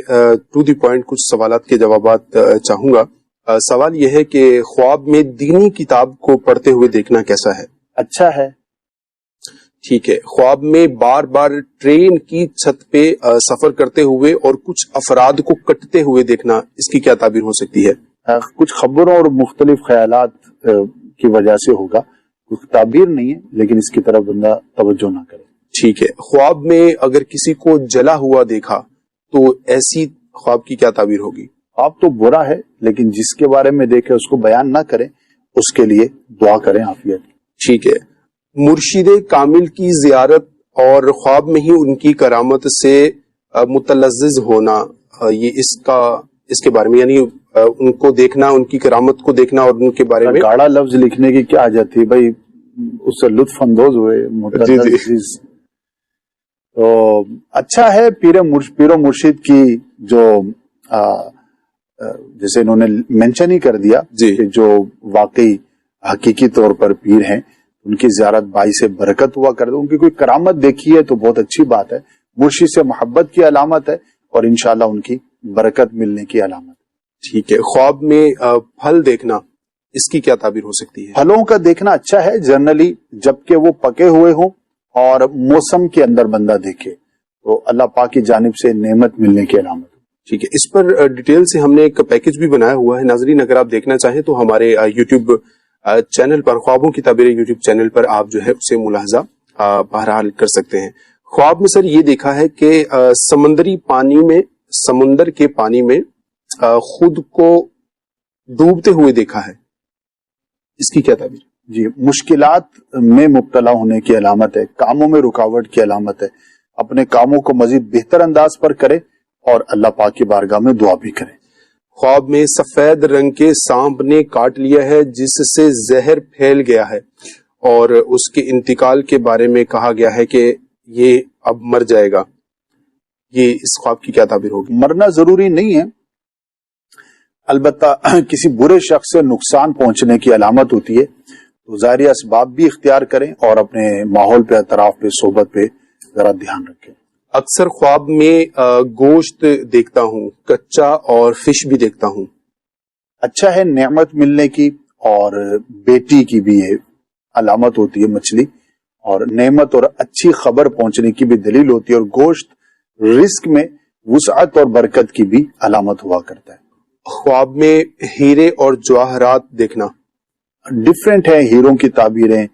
[SPEAKER 11] ٹو دی پوائنٹ کچھ سوالات کے جوابات چاہوں گا. سوال یہ ہے کہ خواب میں دینی کتاب کو پڑھتے ہوئے دیکھنا کیسا ہے؟
[SPEAKER 2] اچھا ہے.
[SPEAKER 11] ٹھیک ہے. خواب میں بار بار ٹرین کی چھت پہ سفر کرتے ہوئے اور کچھ افراد کو کٹتے ہوئے دیکھنا، اس کی کیا تعبیر ہو سکتی ہے؟
[SPEAKER 2] کچھ خبروں اور مختلف خیالات کی وجہ سے ہوگا، کچھ تعبیر نہیں ہے، لیکن اس کی طرف بندہ توجہ نہ کرے.
[SPEAKER 11] ٹھیک ہے. خواب میں اگر کسی کو جلا ہوا دیکھا تو ایسی خواب کی کیا تعبیر ہوگی؟
[SPEAKER 2] خواب تو برا ہے، لیکن جس کے بارے میں دیکھے اس کو بیان نہ کریں، اس کے لیے دعا کریں عافیت.
[SPEAKER 11] ٹھیک ہے. مرشد کامل کی زیارت اور خواب میں ہی ان کی کرامت سے متلذذ ہونا، یہ اس کے بارے میں، یعنی ان کو دیکھنا، ان کی کرامت کو دیکھنا اور ان کے بارے میں
[SPEAKER 2] گاڑا لفظ لکھنے کی کیا حاجت تھی بھائی؟ اس سے لطف اندوز ہوئے. متلذذ تو اچھا ہے. پیر و مرشد کی جو جیسے انہوں نے مینشن ہی کر دیا کہ جو واقعی حقیقی طور پر پیر ہیں ان کی زیارت باعث برکت ہوا کر دو. ان کی کوئی کرامت دیکھی ہے تو بہت اچھی بات ہے. مرشد سے محبت کی علامت ہے اور انشاءاللہ ان کی برکت ملنے کی علامت.
[SPEAKER 11] ٹھیک ہے. خواب میں پھل دیکھنا، اس کی کیا تعبیر ہو سکتی ہے؟
[SPEAKER 2] پھلوں کا دیکھنا اچھا ہے جنرلی، جبکہ وہ پکے ہوئے ہوں اور موسم کے اندر بندہ دیکھے تو اللہ پاک کی جانب سے نعمت ملنے کی علامت.
[SPEAKER 11] ٹھیک ہے، اس پر ڈیٹیل سے ہم نے ایک پیکج بھی بنایا ہوا ہے. ناظرین اگر آپ دیکھنا چاہیں تو ہمارے یوٹیوب چینل پر، خوابوں کی تعبیر یوٹیوب چینل پر آپ جو ہے اسے ملاحظہ بہرحال کر سکتے ہیں. خواب میں سر یہ دیکھا ہے کہ سمندر کے پانی میں خود کو ڈوبتے ہوئے دیکھا ہے. اس کی کیا تعبیر؟
[SPEAKER 2] جی، مشکلات میں مبتلا ہونے کی علامت ہے، کاموں میں رکاوٹ کی علامت ہے. اپنے کاموں کو مزید بہتر انداز پر کرے اور اللہ پاک کی بارگاہ میں دعا بھی کرے.
[SPEAKER 11] خواب میں سفید رنگ کے سانپ نے کاٹ لیا ہے جس سے زہر پھیل گیا ہے اور اس کے انتقال کے بارے میں کہا گیا ہے کہ یہ اب مر جائے گا. یہ اس خواب کی کیا تعبیر ہوگی؟
[SPEAKER 2] مرنا ضروری نہیں ہے، البتہ کسی برے شخص سے نقصان پہنچنے کی علامت ہوتی ہے، تو ظاہری اسباب بھی اختیار کریں اور اپنے ماحول پہ، اطراف پہ، صحبت پہ ذرا دھیان رکھیں.
[SPEAKER 11] اکثر خواب میں گوشت دیکھتا ہوں، کچا اور فش بھی دیکھتا ہوں.
[SPEAKER 2] اچھا ہے، نعمت ملنے کی اور بیٹی کی بھی یہ علامت ہوتی ہے مچھلی، اور نعمت اور اچھی خبر پہنچنے کی بھی دلیل ہوتی ہے، اور گوشت رزق میں وسعت اور برکت کی بھی علامت ہوا کرتا ہے.
[SPEAKER 11] خواب میں ہیرے اور جواہرات دیکھنا
[SPEAKER 2] ڈفرینٹ ہے. ہیروں کی تعبیریں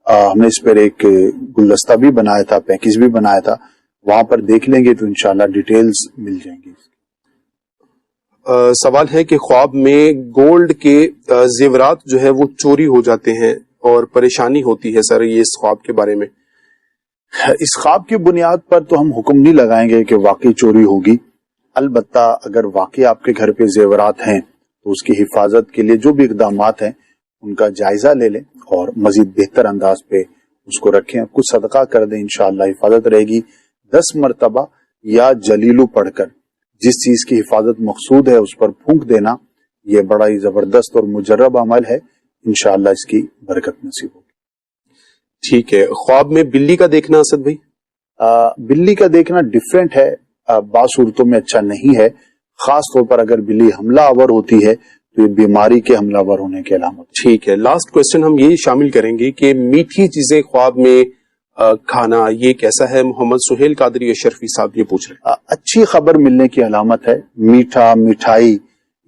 [SPEAKER 2] ہم نے اس پر ایک گلدستہ بھی بنایا تھا، پیکج بھی بنایا تھا، وہاں پر دیکھ لیں گے تو انشاءاللہ ڈیٹیلز مل جائیں گی.
[SPEAKER 11] سوال ہے کہ خواب میں گولڈ کے زیورات جو ہے وہ چوری ہو جاتے ہیں اور پریشانی ہوتی ہے. سر یہ اس خواب کے بارے میں؟
[SPEAKER 2] اس خواب کی بنیاد پر تو ہم حکم نہیں لگائیں گے کہ واقعی چوری ہوگی، البتہ اگر واقعی آپ کے گھر پہ زیورات ہیں تو اس کی حفاظت کے لیے جو بھی اقدامات ہیں ان کا جائزہ لے لیں اور مزید بہتر انداز پہ اس کو رکھیں. کچھ صدقہ کر دیں، انشاءاللہ حفاظت رہے گی. 10 مرتبہ یا جلیلو پڑھ کر جس چیز کی حفاظت مقصود ہے اس پر پھونک دینا، یہ بڑا ہی زبردست اور مجرب عمل ہے، انشاءاللہ اس کی برکت نصیب ہوگی.
[SPEAKER 11] ٹھیک ہے. خواب میں بلی کا دیکھنا اسد بھائی؟
[SPEAKER 2] بلی کا دیکھنا ڈیفرنٹ ہے، بعض صورتوں میں اچھا نہیں ہے، خاص طور پر اگر بلی حملہ آور ہوتی ہے تو یہ بیماری کے حملہ آور ہونے کی علامت.
[SPEAKER 11] ٹھیک ہے. لاسٹ کوشچن ہم یہ شامل کریں گے کہ میٹھی چیزیں خواب میں کھانا یہ کیسا ہے؟ محمد سہیل قادری اشرفی صاحب یہ پوچھ رہے ہیں.
[SPEAKER 2] اچھی خبر ملنے کی علامت ہے. میٹھا، مٹھائی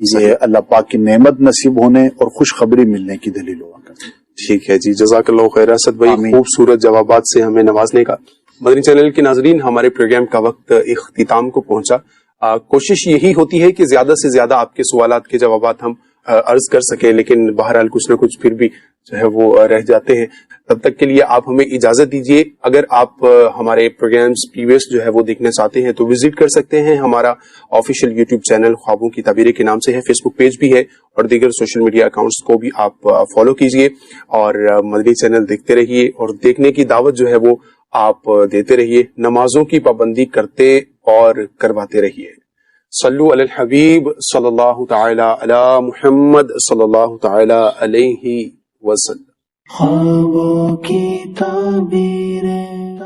[SPEAKER 2] یہ اللہ پاک کی نعمت نصیب ہونے اور خوشخبری ملنے کی دلیل ہوا کرتی ہے.
[SPEAKER 11] ٹھیک ہے جی، جزاک اللہ خیر اسد بھائی، خوبصورت جوابات سے ہمیں نوازنے کا. مدنی چینل کے ناظرین، ہمارے پروگرام کا وقت اختتام کو پہنچا. کوشش یہی ہوتی ہے کہ زیادہ سے زیادہ آپ کے سوالات کے جوابات ہم عرض کر سکیں، لیکن بہرحال کچھ نہ کچھ پھر بھی جو ہے وہ رہ جاتے ہیں. تب تک کے لیے آپ ہمیں اجازت دیجیے. اگر آپ ہمارے پروگرامز پریویس جو ہے وہ دیکھنا چاہتے ہیں تو وزٹ کر سکتے ہیں. ہمارا آفیشیل یوٹیوب چینل خوابوں کی تعبیریں کے نام سے ہے، فیس بک پیج بھی ہے، اور دیگر سوشل میڈیا اکاؤنٹس کو بھی آپ فالو کیجیے اور مدنی چینل دیکھتے رہیے، اور دیکھنے کی دعوت جو ہے وہ آپ دیتے رہیے. نمازوں کی پابندی کرتے اور کرواتے رہیے. صلو علی الحبیب صلی اللہ تعالی علی محمد صلی اللہ تعالی علیہ وسلم.
[SPEAKER 18] خوابوں کی تعبیریں